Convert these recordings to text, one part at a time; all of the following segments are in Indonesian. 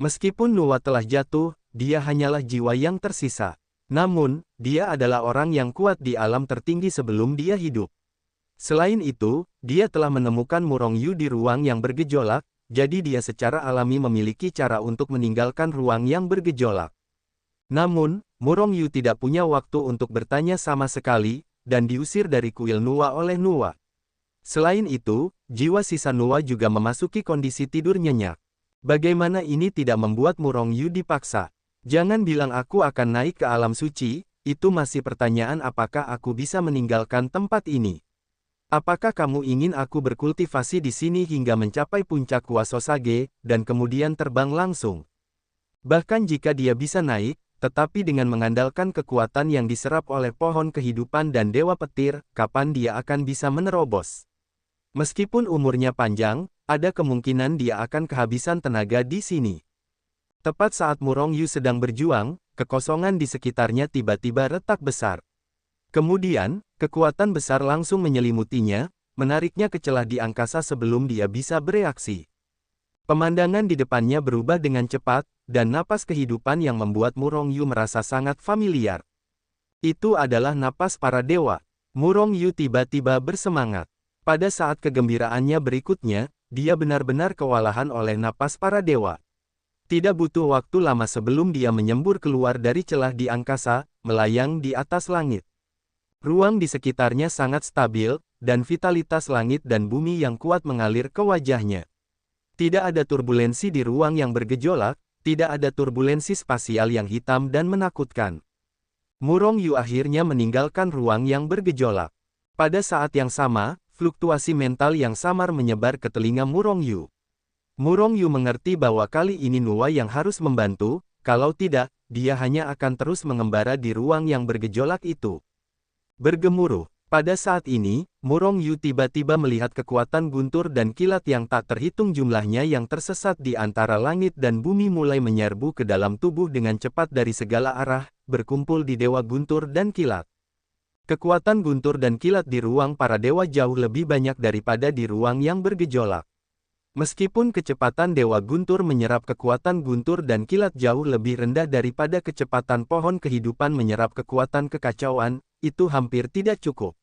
Meskipun Nuwa telah jatuh, dia hanyalah jiwa yang tersisa. Namun, dia adalah orang yang kuat di alam tertinggi sebelum dia hidup. Selain itu, dia telah menemukan Murong Yu di ruang yang bergejolak, jadi dia secara alami memiliki cara untuk meninggalkan ruang yang bergejolak. Namun, Murong Yu tidak punya waktu untuk bertanya sama sekali, dan diusir dari kuil Nuwa oleh Nuwa. Selain itu, jiwa sisa Nuwa juga memasuki kondisi tidur nyenyak. Bagaimana ini tidak membuat Murong Yu dipaksa? Jangan bilang aku akan naik ke alam suci, itu masih pertanyaan apakah aku bisa meninggalkan tempat ini. Apakah kamu ingin aku berkultivasi di sini hingga mencapai puncak Kuasosage, dan kemudian terbang langsung? Bahkan jika dia bisa naik, tetapi dengan mengandalkan kekuatan yang diserap oleh pohon kehidupan dan Dewa Petir, kapan dia akan bisa menerobos? Meskipun umurnya panjang, ada kemungkinan dia akan kehabisan tenaga di sini. Tepat saat Murong Yu sedang berjuang, kekosongan di sekitarnya tiba-tiba retak besar. Kemudian, kekuatan besar langsung menyelimutinya, menariknya ke celah di angkasa sebelum dia bisa bereaksi. Pemandangan di depannya berubah dengan cepat, dan napas kehidupan yang membuat Murong Yu merasa sangat familiar. Itu adalah napas para dewa. Murong Yu tiba-tiba bersemangat. Pada saat kegembiraannya berikutnya, dia benar-benar kewalahan oleh napas para dewa. Tidak butuh waktu lama sebelum dia menyembur keluar dari celah di angkasa, melayang di atas langit. Ruang di sekitarnya sangat stabil, dan vitalitas langit dan bumi yang kuat mengalir ke wajahnya. Tidak ada turbulensi di ruang yang bergejolak, tidak ada turbulensi spasial yang hitam dan menakutkan. Murong Yu akhirnya meninggalkan ruang yang bergejolak. Pada saat yang sama, fluktuasi mental yang samar menyebar ke telinga Murong Yu. Murong Yu mengerti bahwa kali ini Nuwa yang harus membantu, kalau tidak, dia hanya akan terus mengembara di ruang yang bergejolak itu. Bergemuruh. Pada saat ini, Murong Yu tiba-tiba melihat kekuatan guntur dan kilat yang tak terhitung jumlahnya yang tersesat di antara langit dan bumi mulai menyerbu ke dalam tubuh dengan cepat dari segala arah, berkumpul di Dewa Guntur dan Kilat. Kekuatan guntur dan kilat di ruang para dewa jauh lebih banyak daripada di ruang yang bergejolak. Meskipun kecepatan Dewa Guntur menyerap kekuatan guntur dan kilat jauh lebih rendah daripada kecepatan pohon kehidupan menyerap kekuatan kekacauan, itu hampir tidak cukup.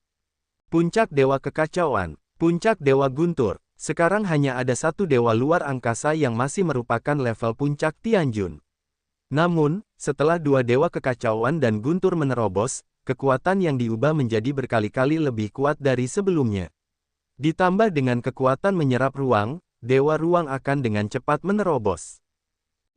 Puncak Dewa Kekacauan, Puncak Dewa Guntur. Sekarang hanya ada satu dewa luar angkasa yang masih merupakan level puncak Tianjun. Namun, setelah dua dewa kekacauan dan guntur menerobos, kekuatan yang diubah menjadi berkali-kali lebih kuat dari sebelumnya. Ditambah dengan kekuatan menyerap ruang, Dewa Ruang akan dengan cepat menerobos.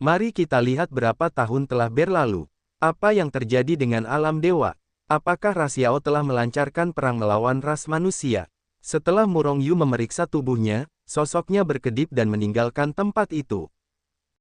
Mari kita lihat berapa tahun telah berlalu. Apa yang terjadi dengan alam dewa? Apakah Rasiao telah melancarkan perang melawan ras manusia? Setelah Murong Yu memeriksa tubuhnya, sosoknya berkedip dan meninggalkan tempat itu.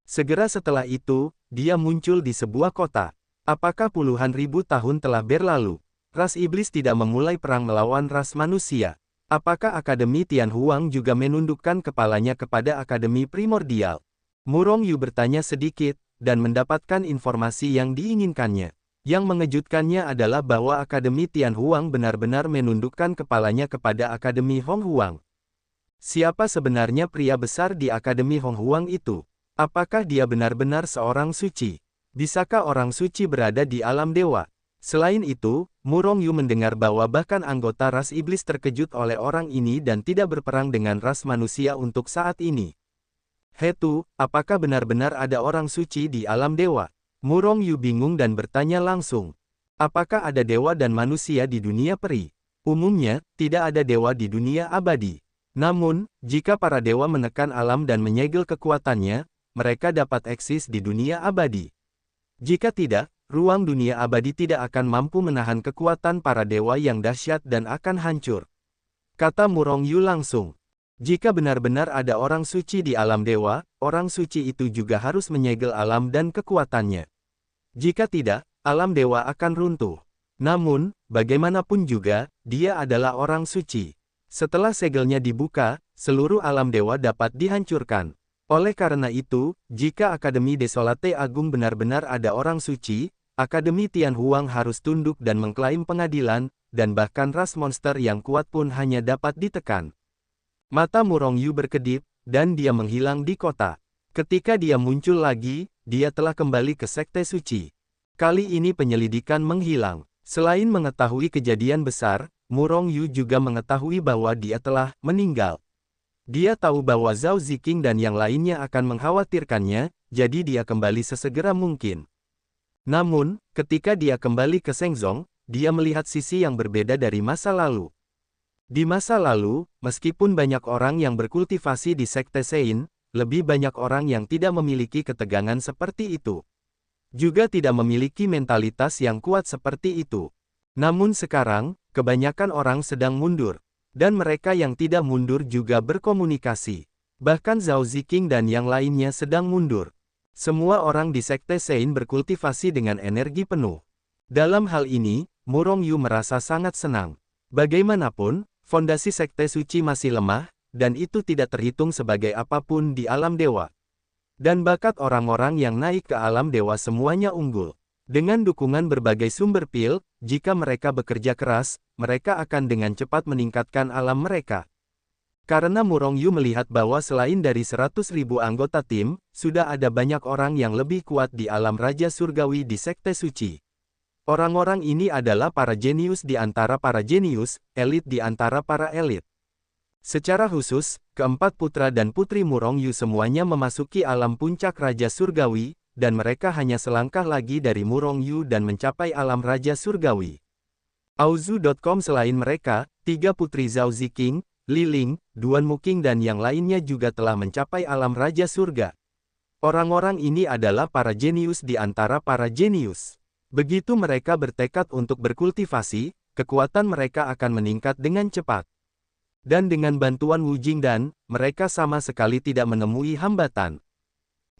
Segera setelah itu, dia muncul di sebuah kota. Apakah puluhan ribu tahun telah berlalu? Ras iblis tidak memulai perang melawan ras manusia. Apakah Akademi Tianhuang juga menundukkan kepalanya kepada Akademi Primordial? Murong Yu bertanya sedikit, dan mendapatkan informasi yang diinginkannya. Yang mengejutkannya adalah bahwa Akademi Tianhuang benar-benar menundukkan kepalanya kepada Akademi Honghuang. Siapa sebenarnya pria besar di Akademi Honghuang itu? Apakah dia benar-benar seorang suci? Bisakah orang suci berada di alam dewa? Selain itu, Murong Yu mendengar bahwa bahkan anggota ras iblis terkejut oleh orang ini dan tidak berperang dengan ras manusia untuk saat ini. Hetu, apakah benar-benar ada orang suci di alam dewa? Murong Yu bingung dan bertanya langsung. Apakah ada dewa dan manusia di dunia peri? Umumnya, tidak ada dewa di dunia abadi. Namun, jika para dewa menekan alam dan menyegel kekuatannya, mereka dapat eksis di dunia abadi. Jika tidak, ruang dunia abadi tidak akan mampu menahan kekuatan para dewa yang dahsyat dan akan hancur. Kata Murong Yu langsung. Jika benar-benar ada orang suci di alam dewa, orang suci itu juga harus menyegel alam dan kekuatannya. Jika tidak, alam dewa akan runtuh. Namun, bagaimanapun juga, dia adalah orang suci. Setelah segelnya dibuka, seluruh alam dewa dapat dihancurkan. Oleh karena itu, jika Akademi Desolate Agung benar-benar ada orang suci, Akademi Tianhuang harus tunduk dan mengklaim pengadilan, dan bahkan ras monster yang kuat pun hanya dapat ditekan. Mata Murong Yu berkedip, dan dia menghilang di kota. Ketika dia muncul lagi, dia telah kembali ke Sekte Suci. Kali ini penyelidikan menghilang. Selain mengetahui kejadian besar, Murong Yu juga mengetahui bahwa dia telah meninggal. Dia tahu bahwa Zhao Ziqing dan yang lainnya akan mengkhawatirkannya, jadi dia kembali sesegera mungkin. Namun, ketika dia kembali ke Shenzong, dia melihat sisi yang berbeda dari masa lalu. Di masa lalu, meskipun banyak orang yang berkultivasi di Sekte Sein, lebih banyak orang yang tidak memiliki ketegangan seperti itu. Juga tidak memiliki mentalitas yang kuat seperti itu. Namun sekarang, kebanyakan orang sedang mundur. Dan mereka yang tidak mundur juga berkomunikasi. Bahkan Zhao Ziqing dan yang lainnya sedang mundur. Semua orang di Sekte Sein berkultivasi dengan energi penuh. Dalam hal ini, Murong Yu merasa sangat senang. Bagaimanapun, fondasi Sekte Suci masih lemah, dan itu tidak terhitung sebagai apapun di alam dewa. Dan bakat orang-orang yang naik ke alam dewa semuanya unggul. Dengan dukungan berbagai sumber pil, jika mereka bekerja keras, mereka akan dengan cepat meningkatkan alam mereka. Karena Murong Yu melihat bahwa selain dari 100.000 anggota tim, sudah ada banyak orang yang lebih kuat di alam Raja Surgawi di Sekte Suci. Orang-orang ini adalah para jenius di antara para jenius, elit di antara para elit. Secara khusus, keempat putra dan putri Murong Yu semuanya memasuki alam puncak Raja Surgawi, dan mereka hanya selangkah lagi dari Murong Yu dan mencapai alam Raja Surgawi. Auzu.com. Selain mereka, 3 putri Zhao Ziqing, Li Ling, Duan Muqing dan yang lainnya juga telah mencapai alam Raja Surga. Orang-orang ini adalah para jenius di antara para jenius. Begitu mereka bertekad untuk berkultivasi, kekuatan mereka akan meningkat dengan cepat. Dan dengan bantuan Wu Jingdan, mereka sama sekali tidak menemui hambatan.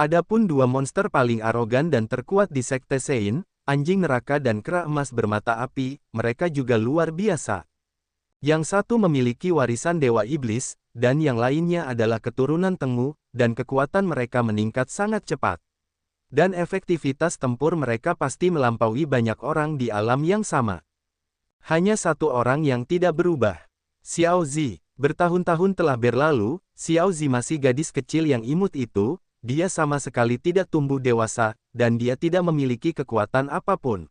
Adapun 2 monster paling arogan dan terkuat di Sekte Sein, anjing neraka dan kera emas bermata api, mereka juga luar biasa. Yang satu memiliki warisan Dewa Iblis, dan yang lainnya adalah keturunan Tengu, dan kekuatan mereka meningkat sangat cepat. Dan efektivitas tempur mereka pasti melampaui banyak orang di alam yang sama. Hanya satu orang yang tidak berubah. Xiao Zi. Bertahun-tahun telah berlalu, Xiao Zi masih gadis kecil yang imut itu, dia sama sekali tidak tumbuh dewasa, dan dia tidak memiliki kekuatan apapun.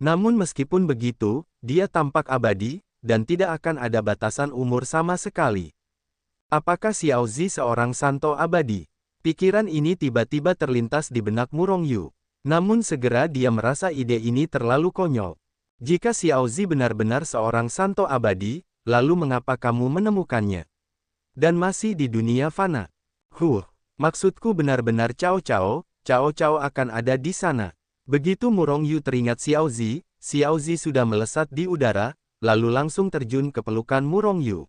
Namun meskipun begitu, dia tampak abadi, dan tidak akan ada batasan umur sama sekali. Apakah Xiao Zi seorang santo abadi? Pikiran ini tiba-tiba terlintas di benak Murong Yu. Namun segera dia merasa ide ini terlalu konyol. Jika Xiao Zi benar-benar seorang santo abadi, lalu mengapa kamu menemukannya? Dan masih di dunia fana. Maksudku benar-benar Cao Cao akan ada di sana. Begitu Murong Yu teringat Xiao Zi sudah melesat di udara, lalu langsung terjun ke pelukan Murong Yu.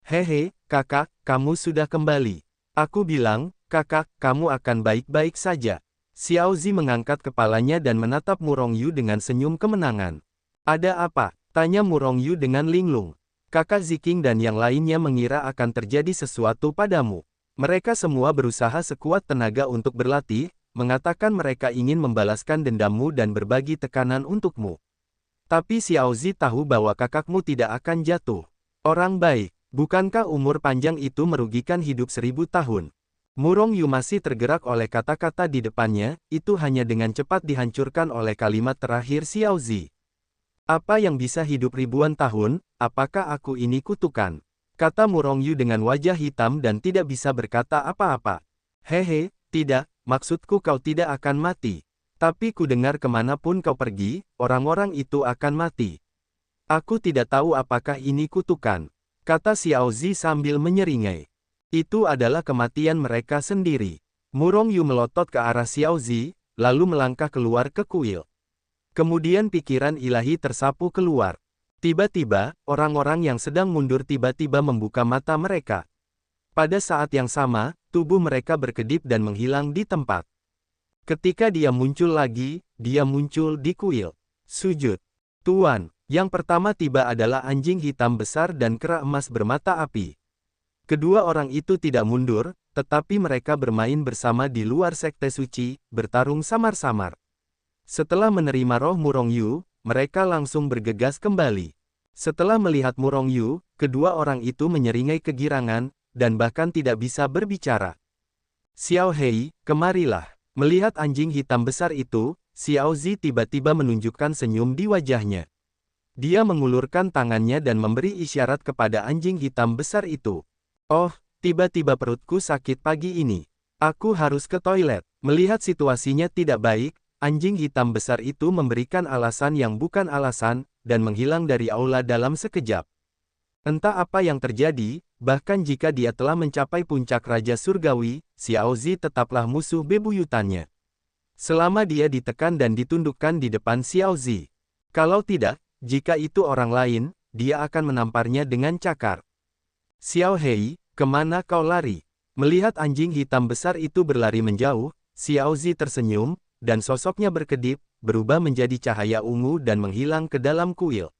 Hehe, kakak, kamu sudah kembali. Aku bilang, kakak, kamu akan baik-baik saja. Xiao Zi mengangkat kepalanya dan menatap Murong Yu dengan senyum kemenangan. Ada apa? Tanya Murong Yu dengan linglung. Kakak Ziqing dan yang lainnya mengira akan terjadi sesuatu padamu. Mereka semua berusaha sekuat tenaga untuk berlatih, mengatakan mereka ingin membalaskan dendammu dan berbagi tekanan untukmu. Tapi Xiao Zi tahu bahwa kakakmu tidak akan jatuh. Orang baik, bukankah umur panjang itu merugikan hidup 1000 tahun? Murong Yu masih tergerak oleh kata-kata di depannya, itu hanya dengan cepat dihancurkan oleh kalimat terakhir Xiao Zi. Apa yang bisa hidup ribuan tahun, apakah aku ini kutukan? Kata Murong Yu dengan wajah hitam dan tidak bisa berkata apa-apa. Hehe, tidak, maksudku kau tidak akan mati. Tapi ku dengar kemanapun kau pergi, orang-orang itu akan mati. Aku tidak tahu apakah ini kutukan. Kata Xiao Zi sambil menyeringai. Itu adalah kematian mereka sendiri. Murong Yu melotot ke arah Xiao Zi, lalu melangkah keluar ke kuil. Kemudian pikiran ilahi tersapu keluar. Tiba-tiba, orang-orang yang sedang mundur tiba-tiba membuka mata mereka. Pada saat yang sama, tubuh mereka berkedip dan menghilang di tempat. Ketika dia muncul lagi, dia muncul di kuil. Sujud. Tuan, yang pertama tiba adalah anjing hitam besar dan kera emas bermata api. Kedua orang itu tidak mundur, tetapi mereka bermain bersama di luar Sekte Suci, bertarung samar-samar. Setelah menerima roh Murong Yu, mereka langsung bergegas kembali. Setelah melihat Murong Yu, kedua orang itu menyeringai kegirangan, dan bahkan tidak bisa berbicara. Xiao Hei, kemarilah. Melihat anjing hitam besar itu, Xiao Zi tiba-tiba menunjukkan senyum di wajahnya. Dia mengulurkan tangannya dan memberi isyarat kepada anjing hitam besar itu. Oh, tiba-tiba perutku sakit pagi ini. Aku harus ke toilet. Melihat situasinya tidak baik, anjing hitam besar itu memberikan alasan yang bukan alasan, dan menghilang dari aula dalam sekejap. Entah apa yang terjadi, bahkan jika dia telah mencapai puncak Raja Surgawi, Xiao Zi tetaplah musuh bebuyutannya. Selama dia ditekan dan ditundukkan di depan Xiao Zi. Kalau tidak, jika itu orang lain, dia akan menamparnya dengan cakar. Xiao Hei, kemana kau lari? Melihat anjing hitam besar itu berlari menjauh, Xiao Zi tersenyum, dan sosoknya berkedip, berubah menjadi cahaya ungu dan menghilang ke dalam kuil.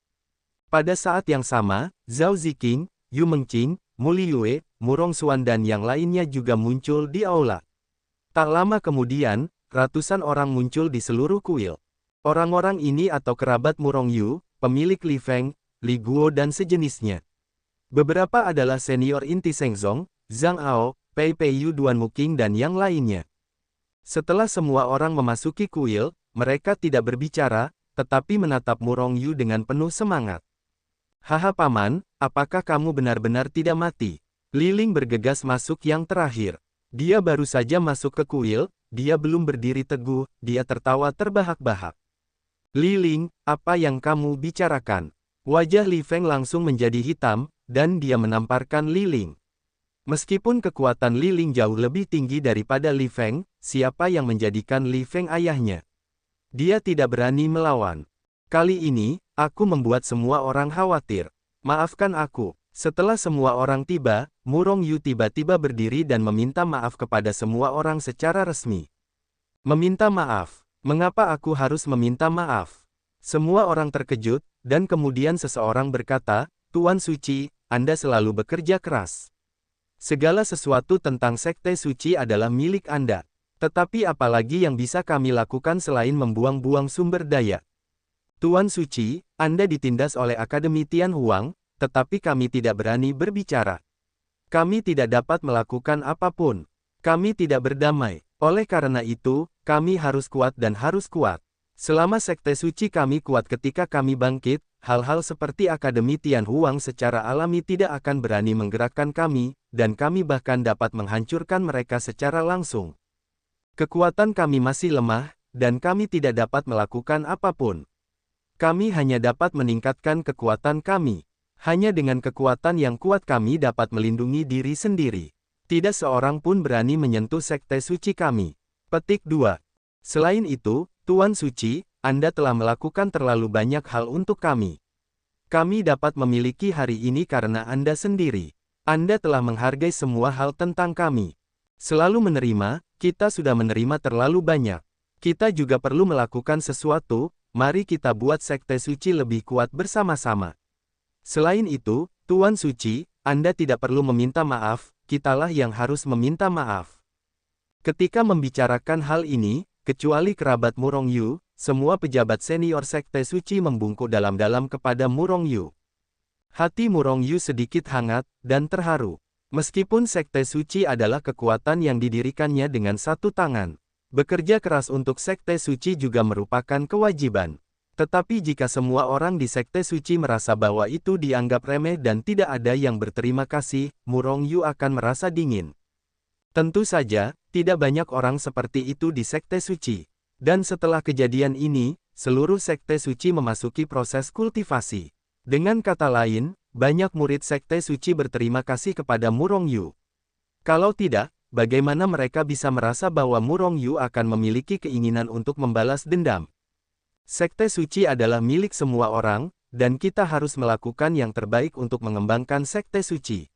Pada saat yang sama, Zhao Ziqing, Yu Mengqing, Mu Liyue, Murong Xuan dan yang lainnya juga muncul di aula. Tak lama kemudian, ratusan orang muncul di seluruh kuil. Orang-orang ini atau kerabat Murong Yu, pemilik Li Feng, Li Guo dan sejenisnya. Beberapa adalah senior inti Shengzong, Zhang Ao, Pei Pei Yu Duan Muqing dan yang lainnya. Setelah semua orang memasuki kuil, mereka tidak berbicara, tetapi menatap Murong Yu dengan penuh semangat. Haha paman, apakah kamu benar-benar tidak mati? Li Ling bergegas masuk yang terakhir. Dia baru saja masuk ke kuil, dia belum berdiri teguh, dia tertawa terbahak-bahak. Li Ling, apa yang kamu bicarakan? Wajah Li Feng langsung menjadi hitam, dan dia menamparkan Li Ling. Meskipun kekuatan Li Ling jauh lebih tinggi daripada Li Feng, siapa yang menjadikan Li Feng ayahnya? Dia tidak berani melawan. Kali ini, aku membuat semua orang khawatir. Maafkan aku. Setelah semua orang tiba, Murong Yu tiba-tiba berdiri dan meminta maaf kepada semua orang secara resmi. Meminta maaf. Mengapa aku harus meminta maaf? Semua orang terkejut, dan kemudian seseorang berkata, Tuan Suci, Anda selalu bekerja keras. Segala sesuatu tentang Sekte Suci adalah milik Anda. Tetapi apalagi yang bisa kami lakukan selain membuang-buang sumber daya? Tuan Suci, Anda ditindas oleh Akademi Tian Huang, tetapi kami tidak berani berbicara. Kami tidak dapat melakukan apapun. Kami tidak berdamai. Oleh karena itu, kami harus kuat dan harus kuat. Selama Sekte Suci kami kuat ketika kami bangkit, hal-hal seperti Akademi Tian Huang secara alami tidak akan berani menggerakkan kami, dan kami bahkan dapat menghancurkan mereka secara langsung. Kekuatan kami masih lemah, dan kami tidak dapat melakukan apapun. Kami hanya dapat meningkatkan kekuatan kami. Hanya dengan kekuatan yang kuat kami dapat melindungi diri sendiri. Tidak seorang pun berani menyentuh Sekte Suci kami. Petik 2. Selain itu, Tuan Suci, Anda telah melakukan terlalu banyak hal untuk kami. Kami dapat memiliki hari ini karena Anda sendiri. Anda telah menghargai semua hal tentang kami. Selalu menerima, kita sudah menerima terlalu banyak. Kita juga perlu melakukan sesuatu, mari kita buat Sekte Suci lebih kuat bersama-sama. Selain itu, Tuan Suci, Anda tidak perlu meminta maaf, kitalah yang harus meminta maaf. Ketika membicarakan hal ini, kecuali kerabat Murong Yu, semua pejabat senior Sekte Suci membungkuk dalam-dalam kepada Murong Yu. Hati Murong Yu sedikit hangat, dan terharu. Meskipun Sekte Suci adalah kekuatan yang didirikannya dengan satu tangan, bekerja keras untuk Sekte Suci juga merupakan kewajiban. Tetapi jika semua orang di Sekte Suci merasa bahwa itu dianggap remeh dan tidak ada yang berterima kasih, Murong Yu akan merasa dingin. Tentu saja, tidak banyak orang seperti itu di Sekte Suci. Dan setelah kejadian ini, seluruh Sekte Suci memasuki proses kultivasi. Dengan kata lain, banyak murid Sekte Suci berterima kasih kepada Murong Yu. Kalau tidak, bagaimana mereka bisa merasa bahwa Murong Yu akan memiliki keinginan untuk membalas dendam? Sekte Suci adalah milik semua orang, dan kita harus melakukan yang terbaik untuk mengembangkan Sekte Suci.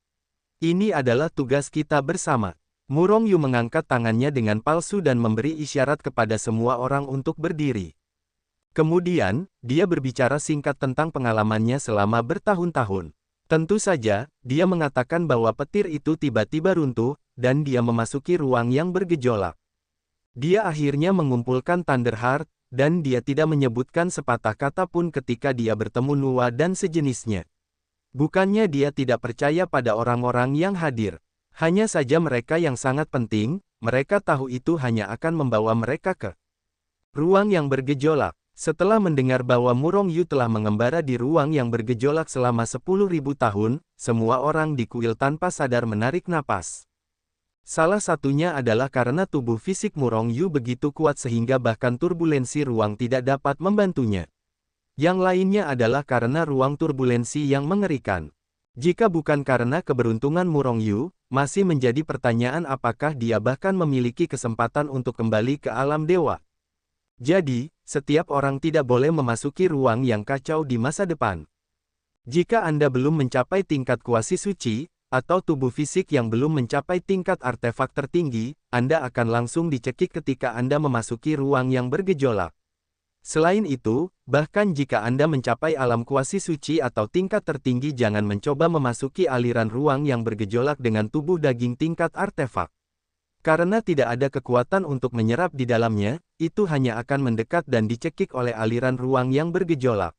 Ini adalah tugas kita bersama. Murong Yu mengangkat tangannya dengan palsu dan memberi isyarat kepada semua orang untuk berdiri. Kemudian, dia berbicara singkat tentang pengalamannya selama bertahun-tahun. Tentu saja, dia mengatakan bahwa petir itu tiba-tiba runtuh, dan dia memasuki ruang yang bergejolak. Dia akhirnya mengumpulkan Thunder Heart, dan dia tidak menyebutkan sepatah kata pun ketika dia bertemu Nuwa dan sejenisnya. Bukannya dia tidak percaya pada orang-orang yang hadir. Hanya saja mereka yang sangat penting, mereka tahu itu hanya akan membawa mereka ke ruang yang bergejolak. Setelah mendengar bahwa Murong Yu telah mengembara di ruang yang bergejolak selama 10.000 tahun, semua orang di kuil tanpa sadar menarik napas. Salah satunya adalah karena tubuh fisik Murong Yu begitu kuat sehingga bahkan turbulensi ruang tidak dapat membantunya. Yang lainnya adalah karena ruang turbulensi yang mengerikan. Jika bukan karena keberuntungan Murong Yu, masih menjadi pertanyaan apakah dia bahkan memiliki kesempatan untuk kembali ke alam dewa. Jadi, setiap orang tidak boleh memasuki ruang yang kacau di masa depan. Jika Anda belum mencapai tingkat kuasi suci, atau tubuh fisik yang belum mencapai tingkat artefak tertinggi, Anda akan langsung dicekik ketika Anda memasuki ruang yang bergejolak. Selain itu, bahkan jika Anda mencapai alam kuasi suci atau tingkat tertinggi, jangan mencoba memasuki aliran ruang yang bergejolak dengan tubuh daging tingkat artefak. Karena tidak ada kekuatan untuk menyerap di dalamnya, itu hanya akan mendekat dan dicekik oleh aliran ruang yang bergejolak.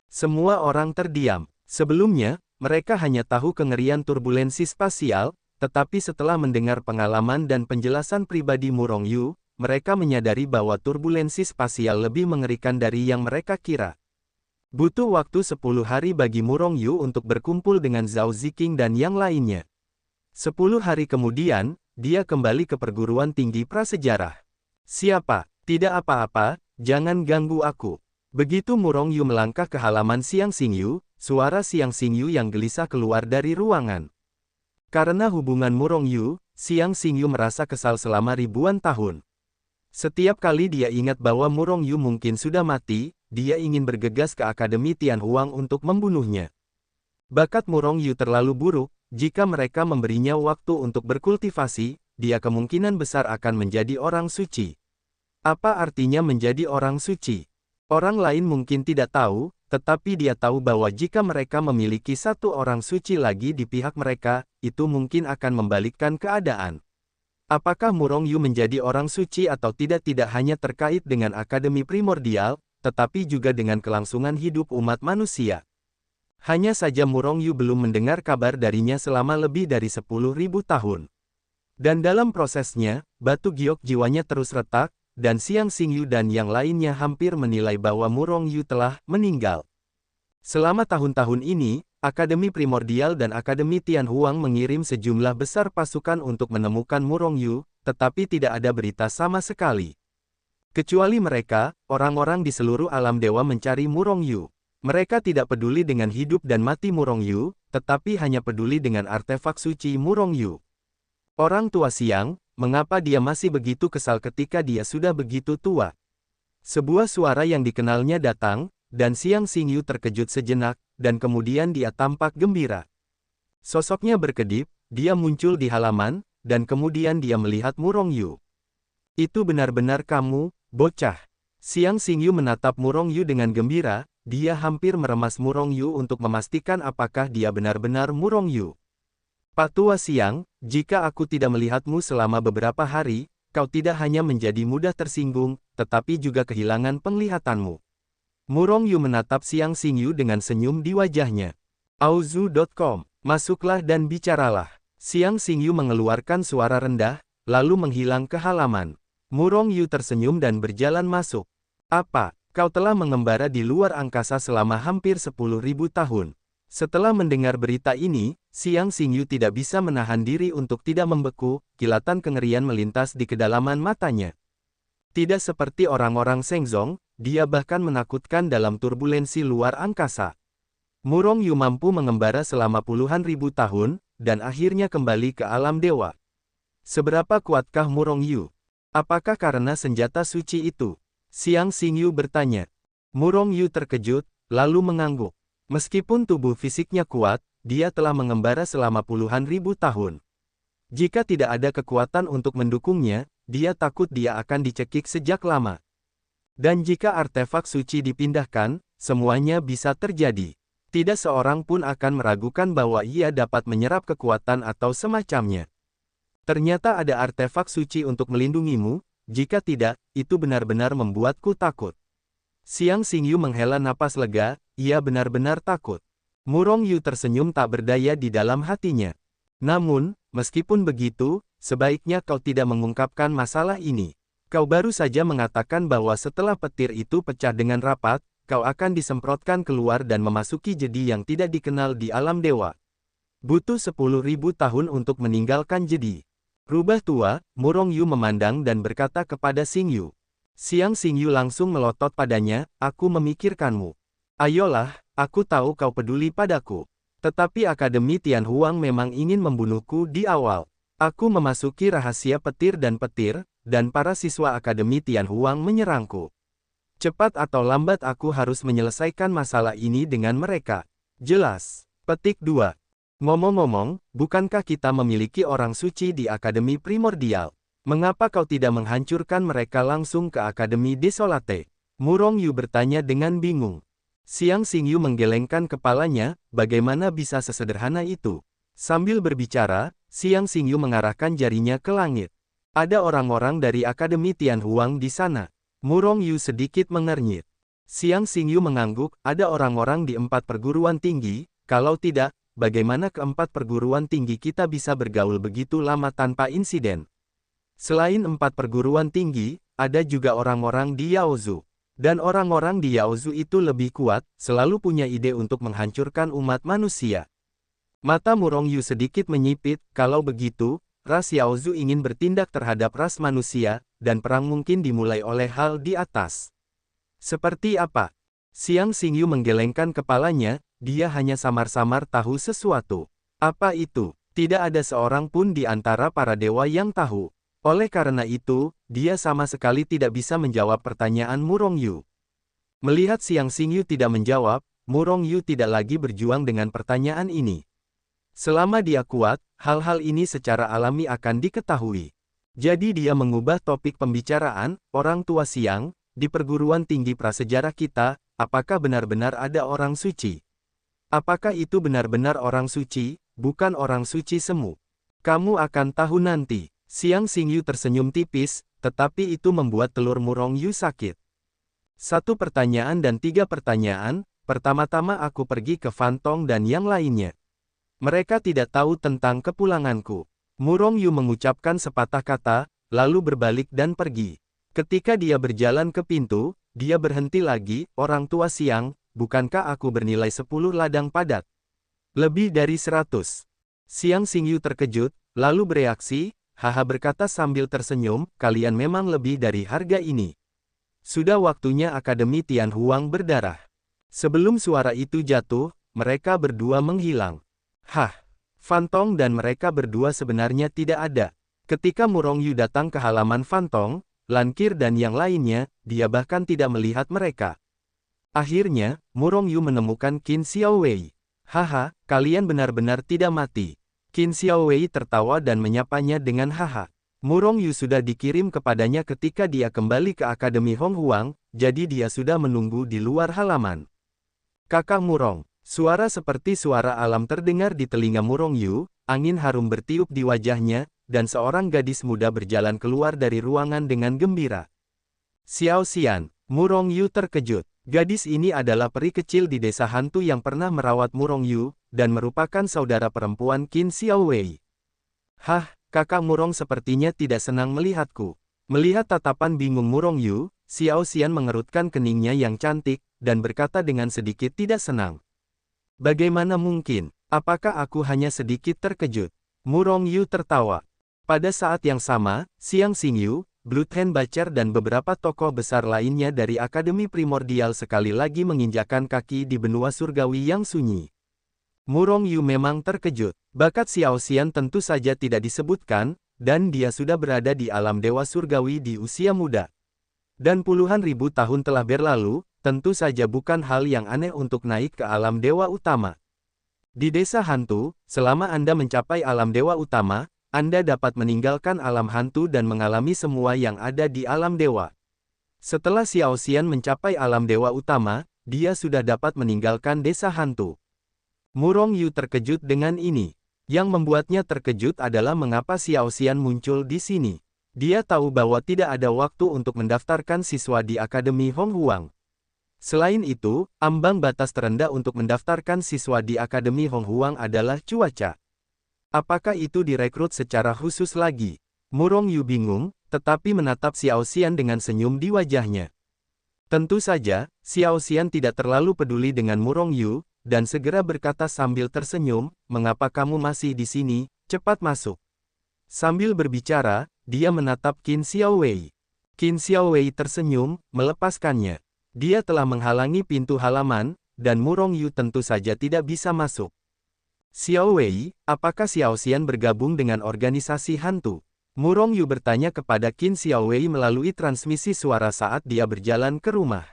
Semua orang terdiam. Sebelumnya, mereka hanya tahu kengerian turbulensi spasial, tetapi setelah mendengar pengalaman dan penjelasan pribadi Murong Yu, mereka menyadari bahwa turbulensi spasial lebih mengerikan dari yang mereka kira. Butuh waktu 10 hari bagi Murong Yu untuk berkumpul dengan Zhao Ziqing dan yang lainnya. 10 hari kemudian, dia kembali ke perguruan tinggi prasejarah. Siapa? Tidak apa-apa, jangan ganggu aku. Begitu Murong Yu melangkah ke halaman Xiang Xingyu, suara Xiang Xingyu yang gelisah keluar dari ruangan. Karena hubungan Murong Yu, Xiang Xingyu merasa kesal selama ribuan tahun. Setiap kali dia ingat bahwa Murong Yu mungkin sudah mati, dia ingin bergegas ke Akademi Tianhuang untuk membunuhnya. Bakat Murong Yu terlalu buruk, jika mereka memberinya waktu untuk berkultivasi, dia kemungkinan besar akan menjadi orang suci. Apa artinya menjadi orang suci? Orang lain mungkin tidak tahu, tetapi dia tahu bahwa jika mereka memiliki satu orang suci lagi di pihak mereka, itu mungkin akan membalikkan keadaan. Apakah Murong Yu menjadi orang suci atau tidak hanya terkait dengan Akademi Primordial, tetapi juga dengan kelangsungan hidup umat manusia. Hanya saja Murong Yu belum mendengar kabar darinya selama lebih dari 10.000 tahun. Dan dalam prosesnya, batu giok jiwanya terus retak, dan Xiang Xingyu dan yang lainnya hampir menilai bahwa Murong Yu telah meninggal. Selama tahun-tahun ini, Akademi Primordial dan Akademi Tianhuang mengirim sejumlah besar pasukan untuk menemukan Murong Yu, tetapi tidak ada berita sama sekali. Kecuali mereka, orang-orang di seluruh alam dewa mencari Murong Yu. Mereka tidak peduli dengan hidup dan mati Murong Yu, tetapi hanya peduli dengan artefak suci Murong Yu. Orang tua Xiang, mengapa dia masih begitu kesal ketika dia sudah begitu tua? Sebuah suara yang dikenalnya datang, dan Xiang Xingyu terkejut sejenak, dan kemudian dia tampak gembira. Sosoknya berkedip, dia muncul di halaman, dan kemudian dia melihat Murong Yu. Itu benar-benar kamu, bocah. Xiang Xingyu menatap Murong Yu dengan gembira, dia hampir meremas Murong Yu untuk memastikan apakah dia benar-benar Murong Yu. Pak Tua Xiang, jika aku tidak melihatmu selama beberapa hari, kau tidak hanya menjadi mudah tersinggung, tetapi juga kehilangan penglihatanmu. Murong Yu menatap Xiang Xingyu dengan senyum di wajahnya. Auzu.com, masuklah dan bicaralah. Xiang Xingyu mengeluarkan suara rendah, lalu menghilang ke halaman. Murong Yu tersenyum dan berjalan masuk. Apa, kau telah mengembara di luar angkasa selama hampir 10.000 tahun. Setelah mendengar berita ini, Xiang Xingyu tidak bisa menahan diri untuk tidak membeku, kilatan kengerian melintas di kedalaman matanya. Tidak seperti orang-orang Shengzong, dia bahkan menakutkan dalam turbulensi luar angkasa. Murong Yu mampu mengembara selama puluhan ribu tahun, dan akhirnya kembali ke alam dewa. Seberapa kuatkah Murong Yu? Apakah karena senjata suci itu? Xiang Xingyu bertanya. Murong Yu terkejut, lalu mengangguk. Meskipun tubuh fisiknya kuat, dia telah mengembara selama puluhan ribu tahun. Jika tidak ada kekuatan untuk mendukungnya, dia takut dia akan dicekik sejak lama. Dan jika artefak suci dipindahkan, semuanya bisa terjadi. Tidak seorang pun akan meragukan bahwa ia dapat menyerap kekuatan atau semacamnya. Ternyata ada artefak suci untuk melindungimu, jika tidak, itu benar-benar membuatku takut. Xiang Xingyu menghela napas lega, ia benar-benar takut. Murong Yu tersenyum tak berdaya di dalam hatinya. Namun, meskipun begitu, sebaiknya kau tidak mengungkapkan masalah ini. Kau baru saja mengatakan bahwa setelah petir itu pecah dengan rapat, kau akan disemprotkan keluar dan memasuki jadi yang tidak dikenal di alam dewa. Butuh 10.000 tahun untuk meninggalkan jadi. Rubah tua, Murong Yu memandang dan berkata kepada Xing Yu. Siang Xing Yu langsung melotot padanya, aku memikirkanmu. Ayolah, aku tahu kau peduli padaku. Tetapi Akademi Tianhuang memang ingin membunuhku di awal. Aku memasuki rahasia petir, dan para siswa Akademi Tianhuang menyerangku. Cepat atau lambat aku harus menyelesaikan masalah ini dengan mereka. Jelas. Petik 2. Ngomong-ngomong, bukankah kita memiliki orang suci di Akademi Primordial? Mengapa kau tidak menghancurkan mereka langsung ke Akademi Desolate? Murong Yu bertanya dengan bingung. Siang Xing Yu menggelengkan kepalanya, bagaimana bisa sesederhana itu? Sambil berbicara, Siang Xing Yu mengarahkan jarinya ke langit. Ada orang-orang dari Akademi Tianhuang di sana. Murong Yu sedikit mengernyit. Siang Xing Yu mengangguk, ada orang-orang di 4 perguruan tinggi, kalau tidak, bagaimana ke-4 perguruan tinggi kita bisa bergaul begitu lama tanpa insiden? Selain 4 perguruan tinggi, ada juga orang-orang di Yaozu. Dan orang-orang di Yaozu itu lebih kuat, selalu punya ide untuk menghancurkan umat manusia. Mata Murong Yu sedikit menyipit, kalau begitu, ras Yaozu ingin bertindak terhadap ras manusia, dan perang mungkin dimulai oleh hal di atas. Seperti apa? Siang Xing Yu menggelengkan kepalanya, dia hanya samar-samar tahu sesuatu. Apa itu? Tidak ada seorang pun di antara para dewa yang tahu. Oleh karena itu, dia sama sekali tidak bisa menjawab pertanyaan Murong Yu. Melihat Siang Xing Yu tidak menjawab, Murong Yu tidak lagi berjuang dengan pertanyaan ini. Selama dia kuat, hal-hal ini secara alami akan diketahui. Jadi dia mengubah topik pembicaraan, orang tua Siang, di perguruan tinggi prasejarah kita, apakah benar-benar ada orang suci? Apakah itu benar-benar orang suci, bukan orang suci semu? Kamu akan tahu nanti. Siang Xing Yu tersenyum tipis, tetapi itu membuat telur Murong Yu sakit. 1 pertanyaan dan 3 pertanyaan, pertama-tama aku pergi ke Fantong dan yang lainnya. Mereka tidak tahu tentang kepulanganku. Murong Yu mengucapkan sepatah kata, lalu berbalik dan pergi. Ketika dia berjalan ke pintu, dia berhenti lagi, orang tua Siang, bukankah aku bernilai 10 ladang padat? Lebih dari 100. Siang Xing Yu terkejut, lalu bereaksi, haha berkata sambil tersenyum, kalian memang lebih dari harga ini. Sudah waktunya Akademi Tianhuang berdarah. Sebelum suara itu jatuh, mereka berdua menghilang. Hah, Fantong dan mereka berdua sebenarnya tidak ada. Ketika Murong Yu datang ke halaman Fantong, Lankir dan yang lainnya, dia bahkan tidak melihat mereka. Akhirnya, Murong Yu menemukan Qin Xiaowei. Haha, kalian benar-benar tidak mati. Qin Xiaowei tertawa dan menyapanya dengan haha. Murong Yu sudah dikirim kepadanya ketika dia kembali ke Akademi Honghuang, jadi dia sudah menunggu di luar halaman. Kakak Murong, suara seperti suara alam terdengar di telinga Murong Yu, angin harum bertiup di wajahnya, dan seorang gadis muda berjalan keluar dari ruangan dengan gembira. Xiao Xian, Murong Yu terkejut. Gadis ini adalah peri kecil di desa hantu yang pernah merawat Murong Yu, dan merupakan saudara perempuan Qin Xiaowei. Hah, kakak Murong sepertinya tidak senang melihatku. Melihat tatapan bingung Murong Yu, Xiao Xian mengerutkan keningnya yang cantik, dan berkata dengan sedikit tidak senang. Bagaimana mungkin? Apakah aku hanya sedikit terkejut? Murong Yu tertawa. Pada saat yang sama, Siang Xing Yu, Bloodhand Bacer dan beberapa tokoh besar lainnya dari Akademi Primordial sekali lagi menginjakkan kaki di benua surgawi yang sunyi. Murong Yu memang terkejut. Bakat Xiao Xian tentu saja tidak disebutkan, dan dia sudah berada di alam dewa surgawi di usia muda. Dan puluhan ribu tahun telah berlalu, tentu saja bukan hal yang aneh untuk naik ke alam dewa utama. Di desa hantu, selama Anda mencapai alam dewa utama, Anda dapat meninggalkan alam hantu dan mengalami semua yang ada di alam dewa. Setelah Xiao Xian mencapai alam dewa utama, dia sudah dapat meninggalkan desa hantu. Murong Yu terkejut dengan ini. Yang membuatnya terkejut adalah mengapa Xiao Xian muncul di sini. Dia tahu bahwa tidak ada waktu untuk mendaftarkan siswa di Akademi Honghuang. Selain itu, ambang batas terendah untuk mendaftarkan siswa di Akademi Honghuang adalah cuaca. Apakah itu direkrut secara khusus lagi? Murong Yu bingung, tetapi menatap Xiao Xian dengan senyum di wajahnya. Tentu saja, Xiao Xian tidak terlalu peduli dengan Murong Yu, dan segera berkata sambil tersenyum, "Mengapa kamu masih di sini? Cepat masuk." Sambil berbicara, dia menatap Qin Xiaowei. Qin Xiaowei tersenyum, melepaskannya. Dia telah menghalangi pintu halaman, dan Murong Yu tentu saja tidak bisa masuk. "Xiaowei, apakah Xiao Xian bergabung dengan organisasi hantu?" Murong Yu bertanya kepada Qin Xiaowei melalui transmisi suara saat dia berjalan ke rumah.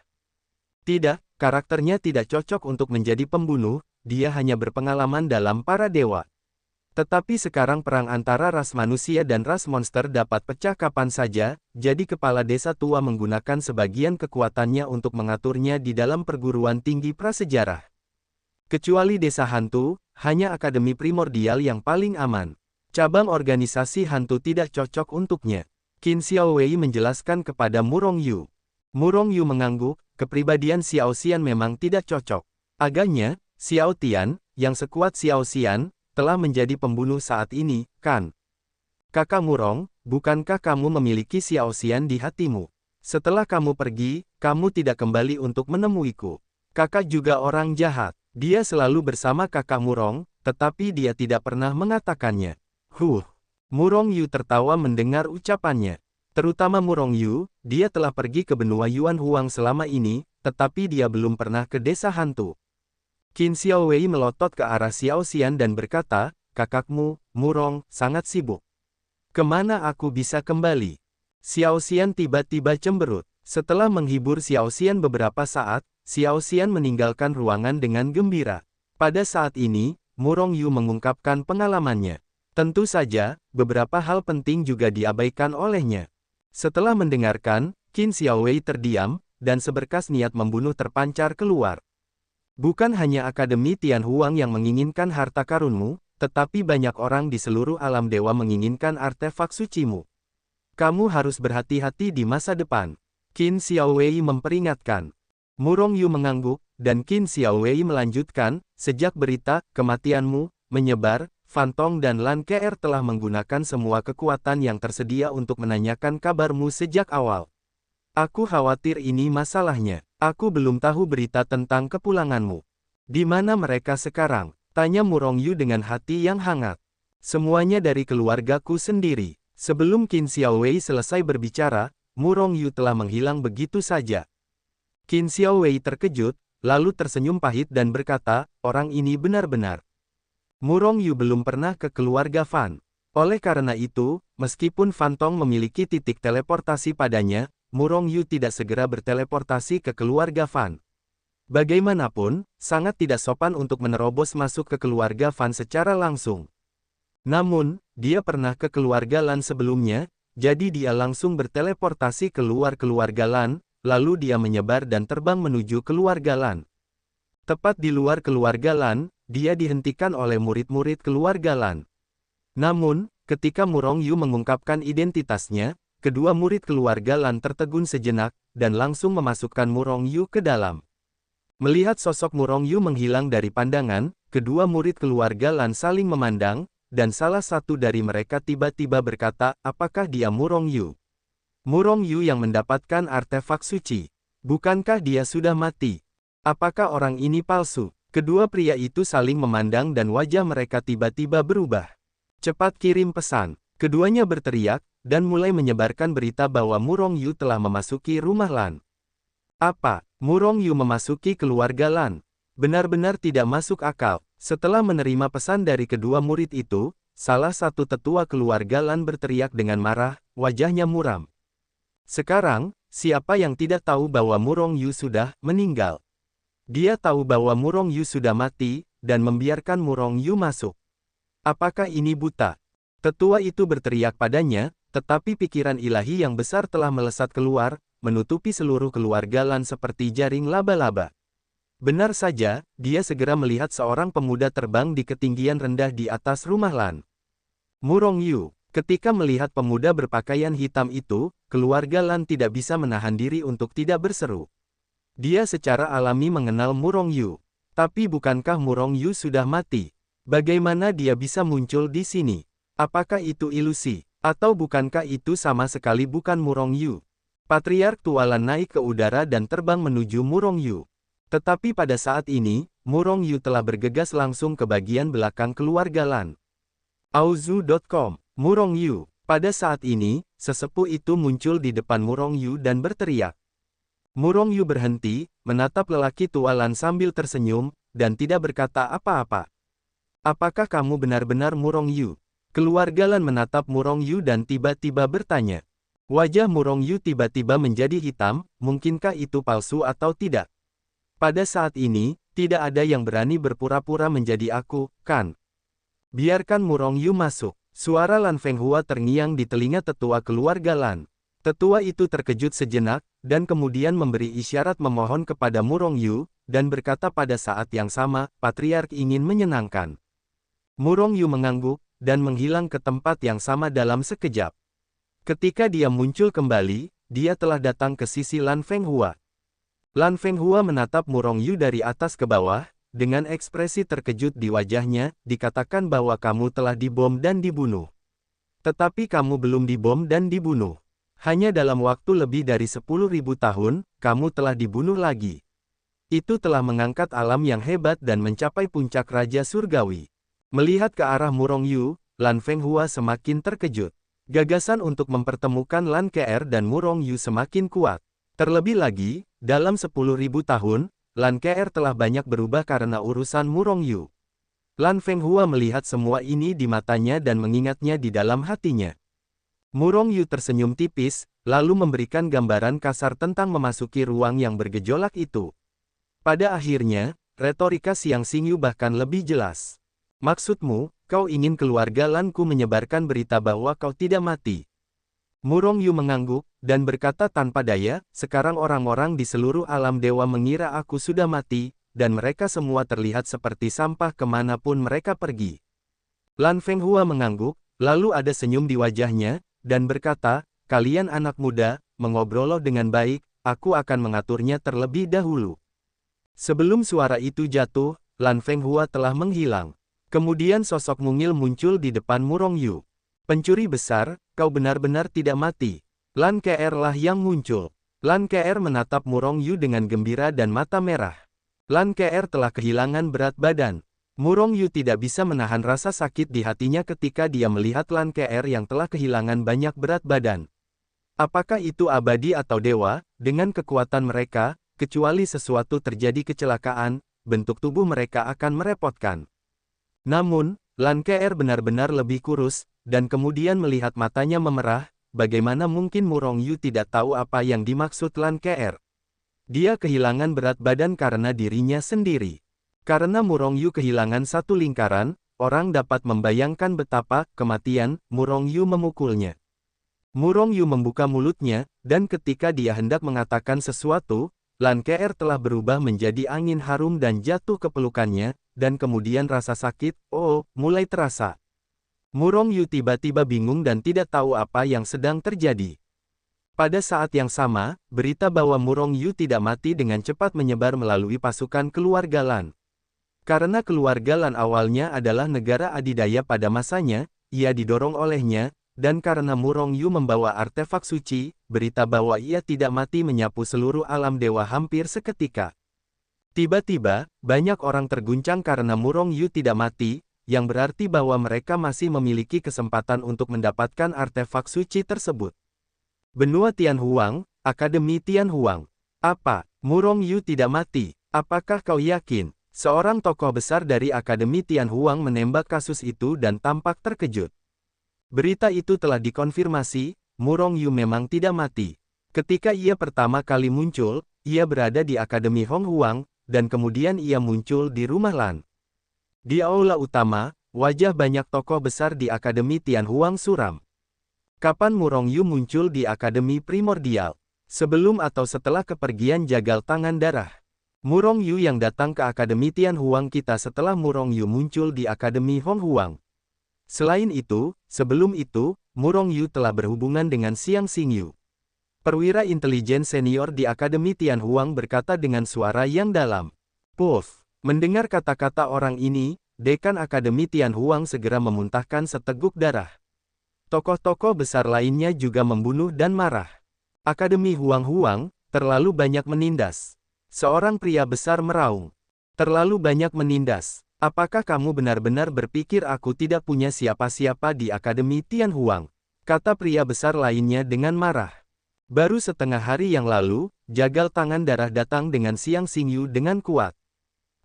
Tidak, karakternya tidak cocok untuk menjadi pembunuh, dia hanya berpengalaman dalam para dewa. Tetapi sekarang perang antara ras manusia dan ras monster dapat pecah kapan saja, jadi kepala desa tua menggunakan sebagian kekuatannya untuk mengaturnya di dalam perguruan tinggi prasejarah. Kecuali desa hantu, hanya akademi primordial yang paling aman. Cabang organisasi hantu tidak cocok untuknya. Qin Xiaowei menjelaskan kepada Murong Yu. Murong Yu mengangguk, kepribadian Xiao Xian memang tidak cocok. Agaknya, Xiao Tian, yang sekuat Xiao Xian, telah menjadi pembunuh saat ini, kan? Kakak Murong, bukankah kamu memiliki Xiao Xian di hatimu? Setelah kamu pergi, kamu tidak kembali untuk menemuiku. Kakak juga orang jahat. Dia selalu bersama kakak Murong, tetapi dia tidak pernah mengatakannya. Murong Yu tertawa mendengar ucapannya. Terutama Murong Yu, dia telah pergi ke benua Yuan Huang selama ini, tetapi dia belum pernah ke desa hantu. Qin Xiaowei melotot ke arah Xiao Xian dan berkata, "Kakakmu, Murong, sangat sibuk. Kemana aku bisa kembali?" Xiao Xian tiba-tiba cemberut. Setelah menghibur Xiao Xian beberapa saat, Xiao Xian meninggalkan ruangan dengan gembira. Pada saat ini, Murong Yu mengungkapkan pengalamannya. Tentu saja, beberapa hal penting juga diabaikan olehnya. Setelah mendengarkan, Qin Xiaowei terdiam, dan seberkas niat membunuh terpancar keluar. "Bukan hanya Akademi Tian Huang yang menginginkan harta karunmu, tetapi banyak orang di seluruh alam dewa menginginkan artefak sucimu. Kamu harus berhati-hati di masa depan." Qin Xiaowei memperingatkan. Murong Yu mengangguk, dan Qin Xiaowei melanjutkan, "Sejak berita kematianmu menyebar, Fan Tong dan Lan Ke telah menggunakan semua kekuatan yang tersedia untuk menanyakan kabarmu sejak awal. Aku khawatir ini masalahnya. Aku belum tahu berita tentang kepulanganmu. Di mana mereka sekarang?" tanya Murong Yu dengan hati yang hangat. "Semuanya dari keluargaku sendiri." Sebelum Qin Xiaowei selesai berbicara, Murong Yu telah menghilang begitu saja. Qin Xiaowei terkejut, lalu tersenyum pahit dan berkata, "Orang ini benar-benar." Murong Yu belum pernah ke keluarga Fan. Oleh karena itu, meskipun Fan Tong memiliki titik teleportasi padanya, Murong Yu tidak segera berteleportasi ke keluarga Fan. Bagaimanapun, sangat tidak sopan untuk menerobos masuk ke keluarga Fan secara langsung. Namun, dia pernah ke keluarga Lan sebelumnya, jadi dia langsung berteleportasi keluar keluarga Lan, lalu dia menyebar dan terbang menuju keluarga Lan. Tepat di luar keluarga Lan, dia dihentikan oleh murid-murid keluarga Lan. Namun, ketika Murong Yu mengungkapkan identitasnya, kedua murid keluarga Lan tertegun sejenak, dan langsung memasukkan Murong Yu ke dalam. Melihat sosok Murong Yu menghilang dari pandangan, kedua murid keluarga Lan saling memandang, dan salah satu dari mereka tiba-tiba berkata, "Apakah dia Murong Yu? Murong Yu yang mendapatkan artefak suci. Bukankah dia sudah mati? Apakah orang ini palsu?" Kedua pria itu saling memandang dan wajah mereka tiba-tiba berubah. "Cepat kirim pesan." Keduanya berteriak, dan mulai menyebarkan berita bahwa Murong Yu telah memasuki rumah Lan. Apa? Murong Yu memasuki keluarga Lan? Benar-benar tidak masuk akal. Setelah menerima pesan dari kedua murid itu, salah satu tetua keluarga Lan berteriak dengan marah, wajahnya muram. Sekarang, siapa yang tidak tahu bahwa Murong Yu sudah meninggal? Dia tahu bahwa Murong Yu sudah mati, dan membiarkan Murong Yu masuk. Apakah ini buta? Tetua itu berteriak padanya, tetapi pikiran ilahi yang besar telah melesat keluar, menutupi seluruh keluarga Lan seperti jaring laba-laba. Benar saja, dia segera melihat seorang pemuda terbang di ketinggian rendah di atas rumah Lan. Murong Yu. Ketika melihat pemuda berpakaian hitam itu, keluarga Lan tidak bisa menahan diri untuk tidak berseru. Dia secara alami mengenal Murong Yu. Tapi bukankah Murong Yu sudah mati? Bagaimana dia bisa muncul di sini? Apakah itu ilusi? Atau bukankah itu sama sekali bukan Murong Yu? Patriark Tualan naik ke udara dan terbang menuju Murong Yu. Tetapi pada saat ini, Murong Yu telah bergegas langsung ke bagian belakang keluarga Lan. Auzu.com, Murong Yu. Pada saat ini, sesepuh itu muncul di depan Murong Yu dan berteriak. Murong Yu berhenti, menatap lelaki tua Lan sambil tersenyum, dan tidak berkata apa-apa. Apakah kamu benar-benar Murong Yu? Keluarga Lan menatap Murong Yu dan tiba-tiba bertanya. Wajah Murong Yu tiba-tiba menjadi hitam, mungkinkah itu palsu atau tidak? Pada saat ini, tidak ada yang berani berpura-pura menjadi aku, kan? Biarkan Murong Yu masuk. Suara Lan Fenghua terngiang di telinga tetua keluarga Lan. Tetua itu terkejut sejenak, dan kemudian memberi isyarat memohon kepada Murong Yu, dan berkata pada saat yang sama, Patriark ingin menyenangkan. Murong Yu mengangguk, dan menghilang ke tempat yang sama dalam sekejap. Ketika dia muncul kembali, dia telah datang ke sisi Lan Fenghua. Lan Fenghua menatap Murong Yu dari atas ke bawah, dengan ekspresi terkejut di wajahnya, dikatakan bahwa kamu telah dibom dan dibunuh. Tetapi kamu belum dibom dan dibunuh. Hanya dalam waktu lebih dari 10.000 tahun, kamu telah dibunuh lagi. Itu telah mengangkat alam yang hebat dan mencapai puncak Raja Surgawi. Melihat ke arah Murong Yu, Lan Fenghua semakin terkejut. Gagasan untuk mempertemukan Lan KR dan Murong Yu semakin kuat. Terlebih lagi, dalam 10.000 tahun, Lan KR telah banyak berubah karena urusan Murong Yu. Lan Fenghua melihat semua ini di matanya dan mengingatnya di dalam hatinya. Murong Yu tersenyum tipis, lalu memberikan gambaran kasar tentang memasuki ruang yang bergejolak itu. Pada akhirnya, retorika Siang Xingyu bahkan lebih jelas. Maksudmu, kau ingin keluarga Lanku menyebarkan berita bahwa kau tidak mati. Murong Yu mengangguk, dan berkata tanpa daya, sekarang orang-orang di seluruh alam dewa mengira aku sudah mati, dan mereka semua terlihat seperti sampah kemanapun mereka pergi. Lan Fenghua mengangguk, lalu ada senyum di wajahnya, dan berkata, kalian anak muda, mengobrol dengan baik, aku akan mengaturnya terlebih dahulu. Sebelum suara itu jatuh, Lan Fenghua telah menghilang. Kemudian sosok mungil muncul di depan Murong Yu. Pencuri besar, kau benar-benar tidak mati. Lan KR lah yang muncul. Lan KR menatap Murong Yu dengan gembira dan mata merah. Lan KR telah kehilangan berat badan. Murong Yu tidak bisa menahan rasa sakit di hatinya ketika dia melihat Lan KR yang telah kehilangan banyak berat badan. Apakah itu abadi atau dewa, dengan kekuatan mereka, kecuali sesuatu terjadi kecelakaan, bentuk tubuh mereka akan merepotkan. Namun, Lan KR benar-benar lebih kurus, dan kemudian melihat matanya memerah, bagaimana mungkin Murong Yu tidak tahu apa yang dimaksud Lan KR. Dia kehilangan berat badan karena dirinya sendiri. Karena Murong Yu kehilangan satu lingkaran, orang dapat membayangkan betapa kematian Murong Yu memukulnya. Murong Yu membuka mulutnya, dan ketika dia hendak mengatakan sesuatu, Lan KR telah berubah menjadi angin harum dan jatuh ke pelukannya, dan kemudian rasa sakit, mulai terasa. Murong Yu tiba-tiba bingung dan tidak tahu apa yang sedang terjadi. Pada saat yang sama, berita bahwa Murong Yu tidak mati dengan cepat menyebar melalui pasukan keluarga Lan. Karena keluarga Lan awalnya adalah negara adidaya pada masanya, ia didorong olehnya, dan karena Murong Yu membawa artefak suci, berita bahwa ia tidak mati menyapu seluruh alam dewa hampir seketika. Tiba-tiba, banyak orang terguncang karena Murong Yu tidak mati, yang berarti bahwa mereka masih memiliki kesempatan untuk mendapatkan artefak suci tersebut. Benua Tianhuang, Akademi Tianhuang. Apa, Murong Yu tidak mati? Apakah kau yakin? Seorang tokoh besar dari Akademi Tianhuang menembak kasus itu dan tampak terkejut. Berita itu telah dikonfirmasi, Murong Yu memang tidak mati. Ketika ia pertama kali muncul, ia berada di Akademi Honghuang, dan kemudian ia muncul di rumah Lan. Di aula utama, wajah banyak tokoh besar di Akademi Tianhuang suram. Kapan Murong Yu muncul di Akademi Primordial? Sebelum atau setelah kepergian Jagal Tangan Darah? Murong Yu yang datang ke Akademi Tianhuang kita setelah Murong Yu muncul di Akademi Honghuang. Selain itu, sebelum itu, Murong Yu telah berhubungan dengan Siang Xingyu. Perwira intelijen senior di Akademi Tianhuang berkata dengan suara yang dalam. Puff. Mendengar kata-kata orang ini, Dekan Akademi Tianhuang segera memuntahkan seteguk darah. Tokoh-tokoh besar lainnya juga membunuh dan marah. Akademi Huang, terlalu banyak menindas. Seorang pria besar meraung. Terlalu banyak menindas. Apakah kamu benar-benar berpikir aku tidak punya siapa-siapa di Akademi Tianhuang? Kata pria besar lainnya dengan marah. Baru setengah hari yang lalu, jagal tangan darah datang dengan Xiang Xingyu dengan kuat.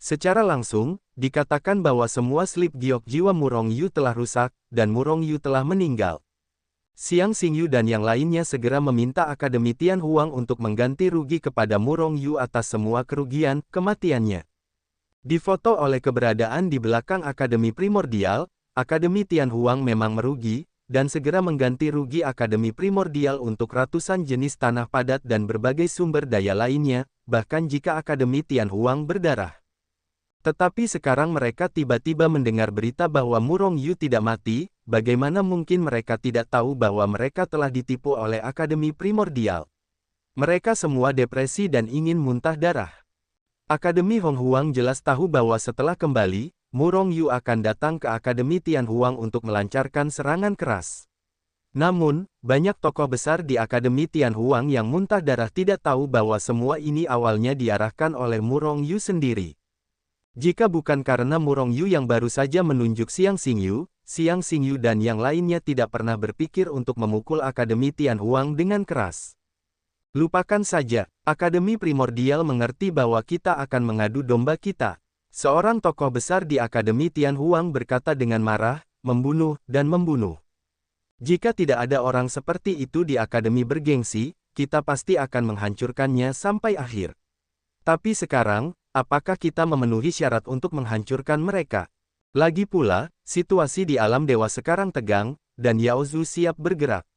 Secara langsung, dikatakan bahwa semua slip giok jiwa Murong Yu telah rusak, dan Murong Yu telah meninggal. Xiang Xingyu dan yang lainnya segera meminta Akademi Tianhuang untuk mengganti rugi kepada Murong Yu atas semua kerugian, kematiannya. Difoto oleh keberadaan di belakang Akademi Primordial, Akademi Tianhuang memang merugi, dan segera mengganti rugi Akademi Primordial untuk ratusan jenis tanah padat dan berbagai sumber daya lainnya, bahkan jika Akademi Tianhuang berdarah. Tetapi sekarang mereka tiba-tiba mendengar berita bahwa Murong Yu tidak mati, bagaimana mungkin mereka tidak tahu bahwa mereka telah ditipu oleh Akademi Primordial. Mereka semua depresi dan ingin muntah darah. Akademi Honghuang jelas tahu bahwa setelah kembali, Murong Yu akan datang ke Akademi Tianhuang untuk melancarkan serangan keras. Namun, banyak tokoh besar di Akademi Tianhuang yang muntah darah tidak tahu bahwa semua ini awalnya diarahkan oleh Murong Yu sendiri. Jika bukan karena Murong Yu yang baru saja menunjuk Xiang Xingyu dan yang lainnya tidak pernah berpikir untuk memukul Akademi Tianhuang dengan keras. Lupakan saja, Akademi Primordial mengerti bahwa kita akan mengadu domba kita. Seorang tokoh besar di Akademi Tianhuang berkata dengan marah, membunuh, dan membunuh. Jika tidak ada orang seperti itu di Akademi bergengsi, kita pasti akan menghancurkannya sampai akhir. Tapi sekarang, apakah kita memenuhi syarat untuk menghancurkan mereka? Lagi pula, situasi di alam dewa sekarang tegang, dan Yao Zhu siap bergerak.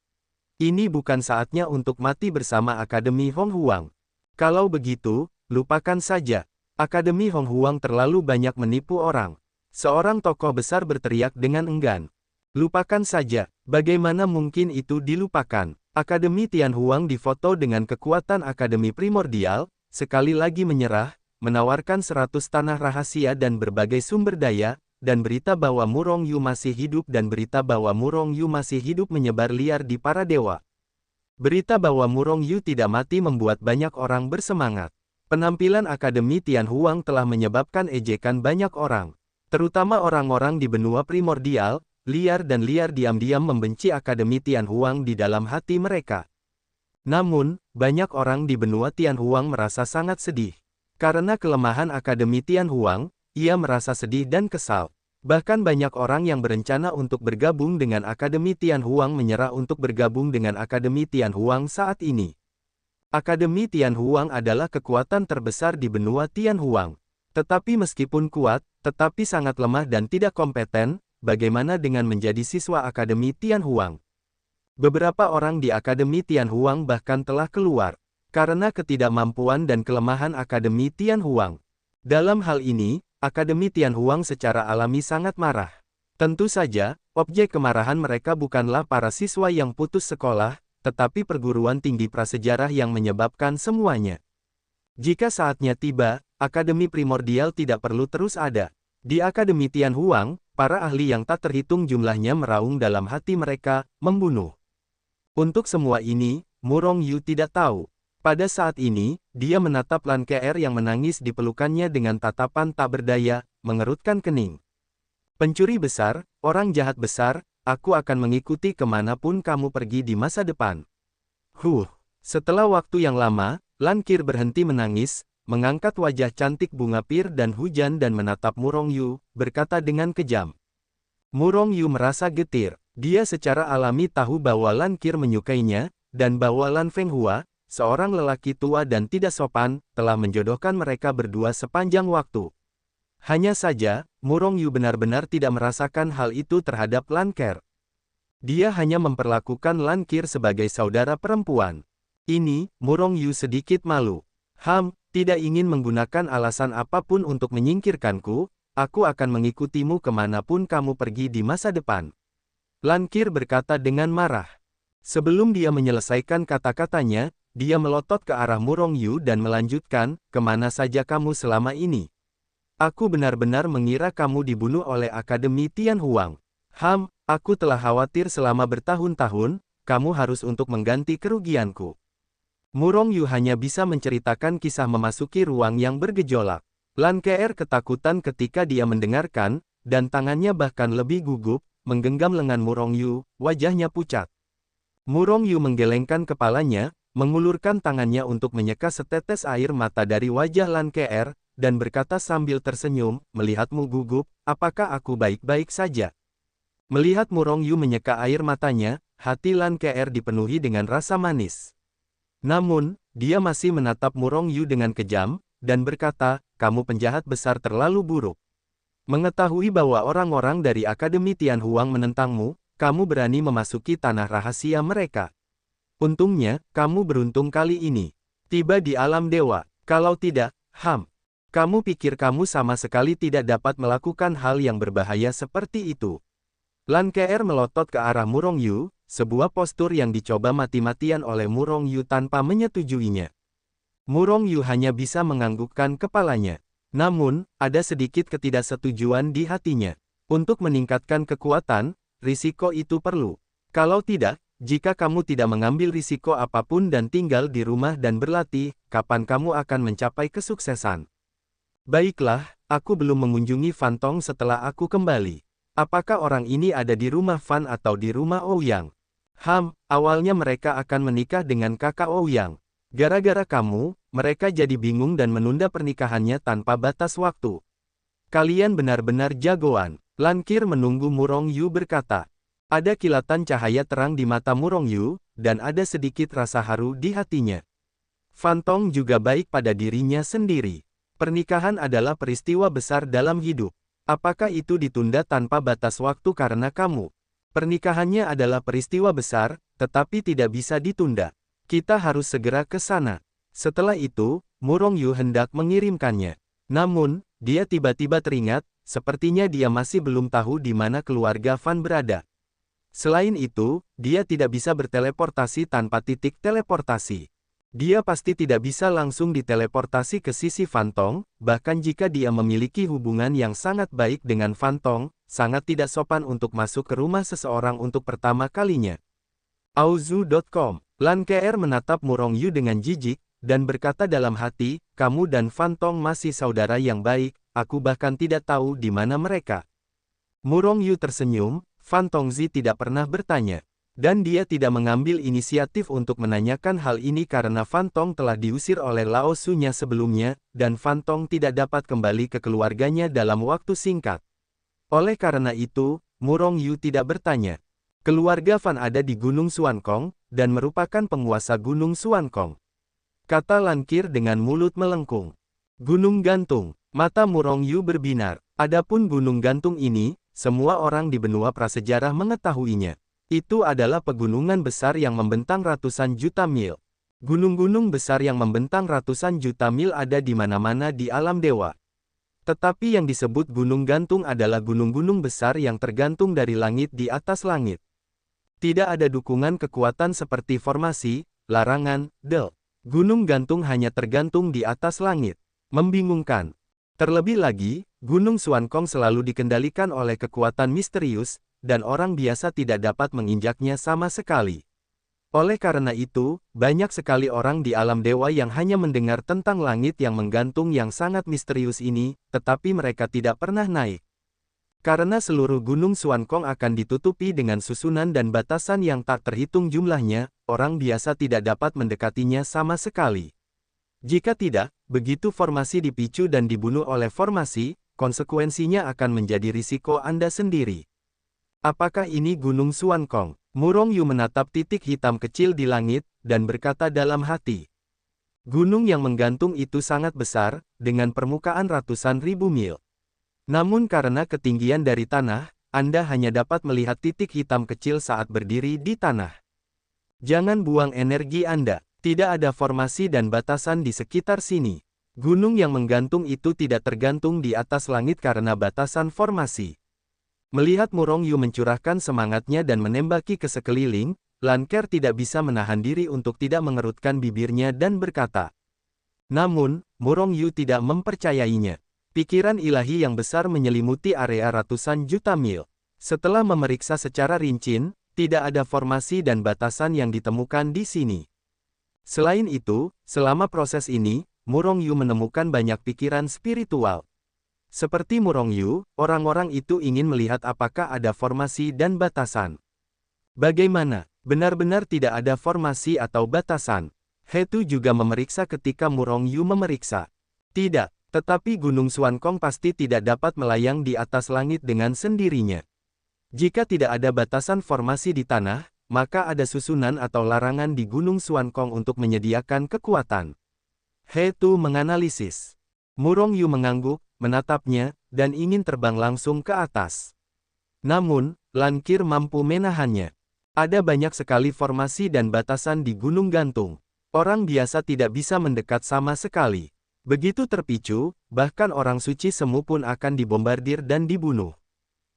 Ini bukan saatnya untuk mati bersama Akademi Honghuang. Kalau begitu, lupakan saja. Akademi Honghuang terlalu banyak menipu orang. Seorang tokoh besar berteriak dengan enggan. Lupakan saja, bagaimana mungkin itu dilupakan? Akademi Tianhuang difoto dengan kekuatan Akademi Primordial, sekali lagi menyerah, menawarkan 100 tanah rahasia dan berbagai sumber daya, dan berita bahwa Murong Yu masih hidup dan berita bahwa Murong Yu masih hidup menyebar liar di para dewa. Berita bahwa Murong Yu tidak mati membuat banyak orang bersemangat. Penampilan Akademi Tianhuang telah menyebabkan ejekan banyak orang, terutama orang-orang di benua primordial, liar diam-diam membenci Akademi Tianhuang di dalam hati mereka. Namun, banyak orang di benua Tianhuang merasa sangat sedih. Karena kelemahan Akademi Tianhuang, ia merasa sedih dan kesal. Bahkan banyak orang yang berencana untuk bergabung dengan Akademi Tianhuang menyerah untuk bergabung dengan Akademi Tianhuang saat ini. Akademi Tianhuang adalah kekuatan terbesar di benua Tianhuang. Tetapi meskipun kuat, tetapi sangat lemah dan tidak kompeten, bagaimana dengan menjadi siswa Akademi Tianhuang? Beberapa orang di Akademi Tianhuang bahkan telah keluar karena ketidakmampuan dan kelemahan Akademi Tianhuang. Dalam hal ini, Akademi Tianhuang secara alami sangat marah. Tentu saja, objek kemarahan mereka bukanlah para siswa yang putus sekolah, tetapi perguruan tinggi prasejarah yang menyebabkan semuanya. Jika saatnya tiba, Akademi Primordial tidak perlu terus ada. Di Akademi Tianhuang, para ahli yang tak terhitung jumlahnya meraung dalam hati mereka, membunuh. Untuk semua ini, Murong Yu tidak tahu. Pada saat ini, dia menatap Lan Ke yang menangis di pelukannya dengan tatapan tak berdaya, mengerutkan kening. Pencuri besar, orang jahat besar, aku akan mengikuti kemanapun kamu pergi di masa depan. Setelah waktu yang lama, Lan Ke berhenti menangis, mengangkat wajah cantik bunga pir dan hujan dan menatap Murong Yu, berkata dengan kejam. Murong Yu merasa getir. Dia secara alami tahu bahwa Lan Ke menyukainya, dan bahwa Lan Fenghua, seorang lelaki tua dan tidak sopan, telah menjodohkan mereka berdua sepanjang waktu. Hanya saja, Murong Yu benar-benar tidak merasakan hal itu terhadap Lan Ke. Dia hanya memperlakukan Lan Ke sebagai saudara perempuan. Ini, Murong Yu sedikit malu. Tidak ingin menggunakan alasan apapun untuk menyingkirkanku, aku akan mengikutimu kemanapun kamu pergi di masa depan. Lan Ke berkata dengan marah. Sebelum dia menyelesaikan kata-katanya, dia melotot ke arah Murong Yu dan melanjutkan, kemana saja kamu selama ini? Aku benar-benar mengira kamu dibunuh oleh Akademi Tianhuang. Aku telah khawatir selama bertahun-tahun, kamu harus untuk mengganti kerugianku. Murong Yu hanya bisa menceritakan kisah memasuki ruang yang bergejolak. Lan Ke'er ketakutan ketika dia mendengarkan, dan tangannya bahkan lebih gugup, menggenggam lengan Murong Yu, wajahnya pucat. Murong Yu menggelengkan kepalanya, mengulurkan tangannya untuk menyeka setetes air mata dari wajah Lan Ke'er, dan berkata sambil tersenyum, melihatmu gugup, apakah aku baik-baik saja? Melihat Murong Yu menyeka air matanya, hati Lan Ke'er dipenuhi dengan rasa manis. Namun, dia masih menatap Murong Yu dengan kejam, dan berkata, kamu penjahat besar terlalu buruk. Mengetahui bahwa orang-orang dari Akademi Tianhuang menentangmu, kamu berani memasuki tanah rahasia mereka. Untungnya, kamu beruntung kali ini. Tiba di alam dewa, kalau tidak, kamu pikir kamu sama sekali tidak dapat melakukan hal yang berbahaya seperti itu. Lan Ke'er melotot ke arah Murong Yu, sebuah postur yang dicoba mati-matian oleh Murong Yu tanpa menyetujuinya. Murong Yu hanya bisa menganggukkan kepalanya. Namun, ada sedikit ketidaksetujuan di hatinya. Untuk meningkatkan kekuatan, risiko itu perlu. Kalau tidak, jika kamu tidak mengambil risiko apapun dan tinggal di rumah dan berlatih, kapan kamu akan mencapai kesuksesan? Baiklah, aku belum mengunjungi Fan Tong setelah aku kembali. Apakah orang ini ada di rumah Fan atau di rumah Ouyang? Awalnya mereka akan menikah dengan kakak Ouyang. Gara-gara kamu, mereka jadi bingung dan menunda pernikahannya tanpa batas waktu. Kalian benar-benar jagoan. Lan Ke'er menunggu Murong Yu berkata. Ada kilatan cahaya terang di mata Murong Yu, dan ada sedikit rasa haru di hatinya. Fan Tong juga baik pada dirinya sendiri. Pernikahan adalah peristiwa besar dalam hidup. Apakah itu ditunda tanpa batas waktu karena kamu? Pernikahannya adalah peristiwa besar, tetapi tidak bisa ditunda. Kita harus segera ke sana. Setelah itu, Murong Yu hendak mengirimkannya. Namun, dia tiba-tiba teringat, sepertinya dia masih belum tahu di mana keluarga Fan berada. Selain itu, dia tidak bisa berteleportasi tanpa titik teleportasi. Dia pasti tidak bisa langsung diteleportasi ke sisi Fan Tong, bahkan jika dia memiliki hubungan yang sangat baik dengan Fan Tong, sangat tidak sopan untuk masuk ke rumah seseorang untuk pertama kalinya. Auzu.com. Lan Ke'er menatap Murong Yu dengan jijik, dan berkata dalam hati, kamu dan Fan Tong masih saudara yang baik, aku bahkan tidak tahu di mana mereka. Murong Yu tersenyum, Fan Tongzi tidak pernah bertanya. Dan dia tidak mengambil inisiatif untuk menanyakan hal ini karena Fan Tong telah diusir oleh Lao Su-nya sebelumnya, dan Fan Tong tidak dapat kembali ke keluarganya dalam waktu singkat. Oleh karena itu, Murong Yu tidak bertanya. Keluarga Fan ada di Gunung Xuankong, dan merupakan penguasa Gunung Xuankong. Kata Lan Ke'er dengan mulut melengkung. Gunung Gantung. Mata Murong Yu berbinar. Adapun Gunung Gantung ini, semua orang di benua prasejarah mengetahuinya. Itu adalah pegunungan besar yang membentang ratusan juta mil. Gunung-gunung besar yang membentang ratusan juta mil ada di mana-mana di alam dewa. Tetapi yang disebut gunung gantung adalah gunung-gunung besar yang tergantung dari langit di atas langit. Tidak ada dukungan kekuatan seperti formasi, larangan, gunung gantung hanya tergantung di atas langit. Membingungkan. Terlebih lagi, Gunung Xuankong selalu dikendalikan oleh kekuatan misterius, dan orang biasa tidak dapat menginjaknya sama sekali. Oleh karena itu, banyak sekali orang di alam dewa yang hanya mendengar tentang langit yang menggantung yang sangat misterius ini, tetapi mereka tidak pernah naik. Karena seluruh Gunung Xuankong akan ditutupi dengan susunan dan batasan yang tak terhitung jumlahnya, orang biasa tidak dapat mendekatinya sama sekali. Jika tidak, begitu formasi dipicu dan dibunuh oleh formasi, konsekuensinya akan menjadi risiko Anda sendiri. Apakah ini Gunung Xuankong? Murong Yu menatap titik hitam kecil di langit, dan berkata dalam hati. Gunung yang menggantung itu sangat besar, dengan permukaan ratusan ribu mil. Namun karena ketinggian dari tanah, Anda hanya dapat melihat titik hitam kecil saat berdiri di tanah. Jangan buang energi Anda. Tidak ada formasi dan batasan di sekitar sini. Gunung yang menggantung itu tidak tergantung di atas langit karena batasan formasi. Melihat Murong Yu mencurahkan semangatnya dan menembaki ke sekeliling, Lan Ke'er tidak bisa menahan diri untuk tidak mengerutkan bibirnya dan berkata. Namun, Murong Yu tidak mempercayainya. Pikiran ilahi yang besar menyelimuti area ratusan juta mil. Setelah memeriksa secara rinci, tidak ada formasi dan batasan yang ditemukan di sini. Selain itu, selama proses ini, Murong Yu menemukan banyak pikiran spiritual. Seperti Murong Yu, orang-orang itu ingin melihat apakah ada formasi dan batasan. Bagaimana? Benar-benar tidak ada formasi atau batasan. He Tu juga memeriksa ketika Murong Yu memeriksa. Tidak, tetapi Gunung Xuankong pasti tidak dapat melayang di atas langit dengan sendirinya. Jika tidak ada batasan formasi di tanah, maka ada susunan atau larangan di Gunung Xuankong untuk menyediakan kekuatan. He Tu menganalisis. Murong Yu mengangguk, menatapnya, dan ingin terbang langsung ke atas. Namun, Lankir mampu menahannya. Ada banyak sekali formasi dan batasan di Gunung Gantung. Orang biasa tidak bisa mendekat sama sekali. Begitu terpicu, bahkan orang suci semu pun akan dibombardir dan dibunuh.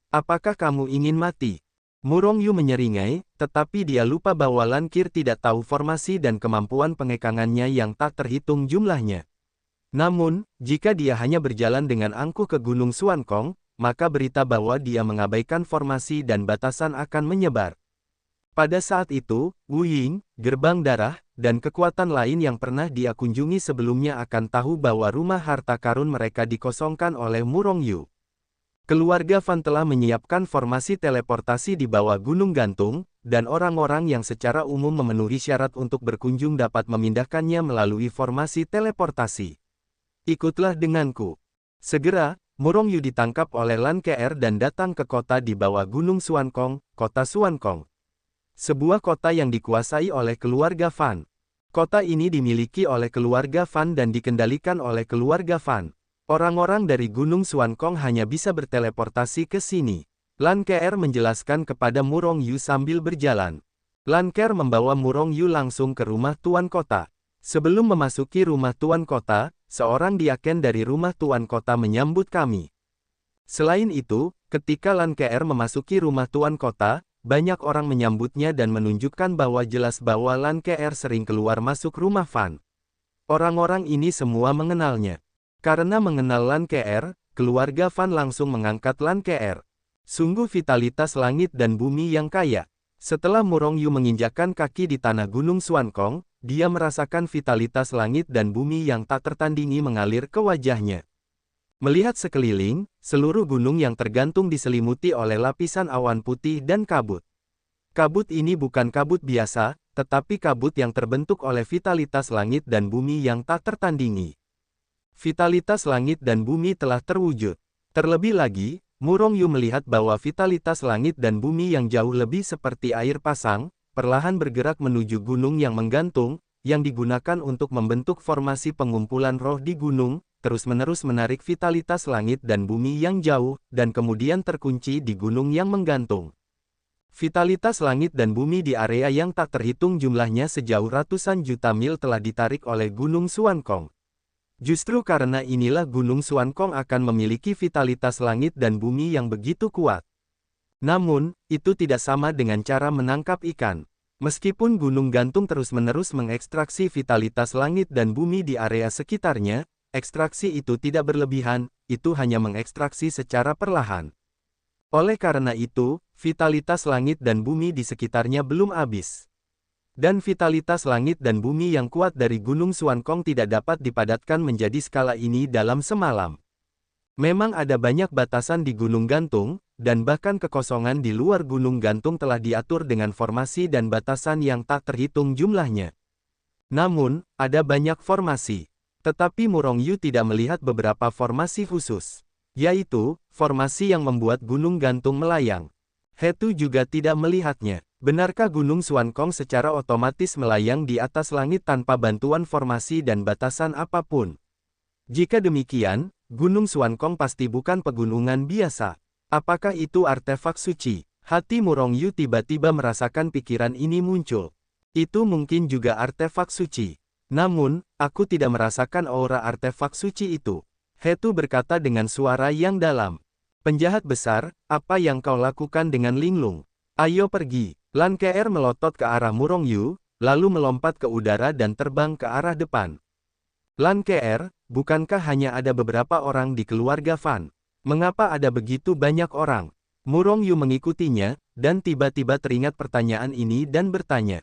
Apakah kamu ingin mati? Murong Yu menyeringai, tetapi dia lupa bahwa Lankir tidak tahu formasi dan kemampuan pengekangannya yang tak terhitung jumlahnya. Namun, jika dia hanya berjalan dengan angkuh ke Gunung Xuankong, maka berita bahwa dia mengabaikan formasi dan batasan akan menyebar. Pada saat itu, Wu Ying, gerbang darah, dan kekuatan lain yang pernah dia kunjungi sebelumnya akan tahu bahwa rumah harta karun mereka dikosongkan oleh Murong Yu. Keluarga Fan telah menyiapkan formasi teleportasi di bawah Gunung Gantung, dan orang-orang yang secara umum memenuhi syarat untuk berkunjung dapat memindahkannya melalui formasi teleportasi. Ikutlah denganku. Segera, Murong Yu ditangkap oleh Lan KR dan datang ke kota di bawah Gunung Xuankong, kota Xuankong. Sebuah kota yang dikuasai oleh keluarga Fan. Kota ini dimiliki oleh keluarga Fan dan dikendalikan oleh keluarga Fan. Orang-orang dari Gunung Xuankong hanya bisa berteleportasi ke sini. Lan KR menjelaskan kepada Murong Yu sambil berjalan. Lan KR membawa Murong Yu langsung ke rumah tuan kota. Sebelum memasuki rumah tuan kota, seorang diaken dari rumah tuan kota menyambut kami. Selain itu, ketika Lan KR memasuki rumah tuan kota, banyak orang menyambutnya dan menunjukkan bahwa jelas bahwa Lan KR sering keluar masuk rumah Fan. Orang-orang ini semua mengenalnya. Karena mengenal Lan KR, keluarga Fan langsung mengangkat Lan KR. Sungguh vitalitas langit dan bumi yang kaya. Setelah Murong Yu menginjakkan kaki di tanah Gunung Xuankong, dia merasakan vitalitas langit dan bumi yang tak tertandingi mengalir ke wajahnya. Melihat sekeliling, seluruh gunung yang tergantung diselimuti oleh lapisan awan putih dan kabut. Kabut ini bukan kabut biasa, tetapi kabut yang terbentuk oleh vitalitas langit dan bumi yang tak tertandingi. Vitalitas langit dan bumi telah terwujud. Terlebih lagi, Murong Yu melihat bahwa vitalitas langit dan bumi yang jauh lebih seperti air pasang, perlahan bergerak menuju gunung yang menggantung, yang digunakan untuk membentuk formasi pengumpulan roh di gunung, terus-menerus menarik vitalitas langit dan bumi yang jauh, dan kemudian terkunci di gunung yang menggantung. Vitalitas langit dan bumi di area yang tak terhitung jumlahnya sejauh ratusan juta mil telah ditarik oleh Gunung Xuankong. Justru karena inilah Gunung Xuankong akan memiliki vitalitas langit dan bumi yang begitu kuat. Namun, itu tidak sama dengan cara menangkap ikan. Meskipun Gunung Gantung terus-menerus mengekstraksi vitalitas langit dan bumi di area sekitarnya, ekstraksi itu tidak berlebihan, itu hanya mengekstraksi secara perlahan. Oleh karena itu, vitalitas langit dan bumi di sekitarnya belum habis. Dan vitalitas langit dan bumi yang kuat dari Gunung Xuankong tidak dapat dipadatkan menjadi skala ini dalam semalam. Memang ada banyak batasan di Gunung Gantung, dan bahkan kekosongan di luar Gunung Gantung telah diatur dengan formasi dan batasan yang tak terhitung jumlahnya. Namun, ada banyak formasi. Tetapi Murong Yu tidak melihat beberapa formasi khusus. Yaitu, formasi yang membuat Gunung Gantung melayang. He Tu juga tidak melihatnya. Benarkah Gunung Xuankong secara otomatis melayang di atas langit tanpa bantuan formasi dan batasan apapun? Jika demikian, Gunung Xuankong pasti bukan pegunungan biasa. Apakah itu artefak suci? Hati Murong Yu tiba-tiba merasakan pikiran ini muncul. Itu mungkin juga artefak suci. Namun, aku tidak merasakan aura artefak suci itu. He Tu berkata dengan suara yang dalam. Penjahat besar, apa yang kau lakukan dengan Linglung? Ayo pergi. Lan KR melotot ke arah Murong Yu, lalu melompat ke udara dan terbang ke arah depan. Lan KR, bukankah hanya ada beberapa orang di keluarga Fan? Mengapa ada begitu banyak orang? Murong Yu mengikutinya, dan tiba-tiba teringat pertanyaan ini dan bertanya.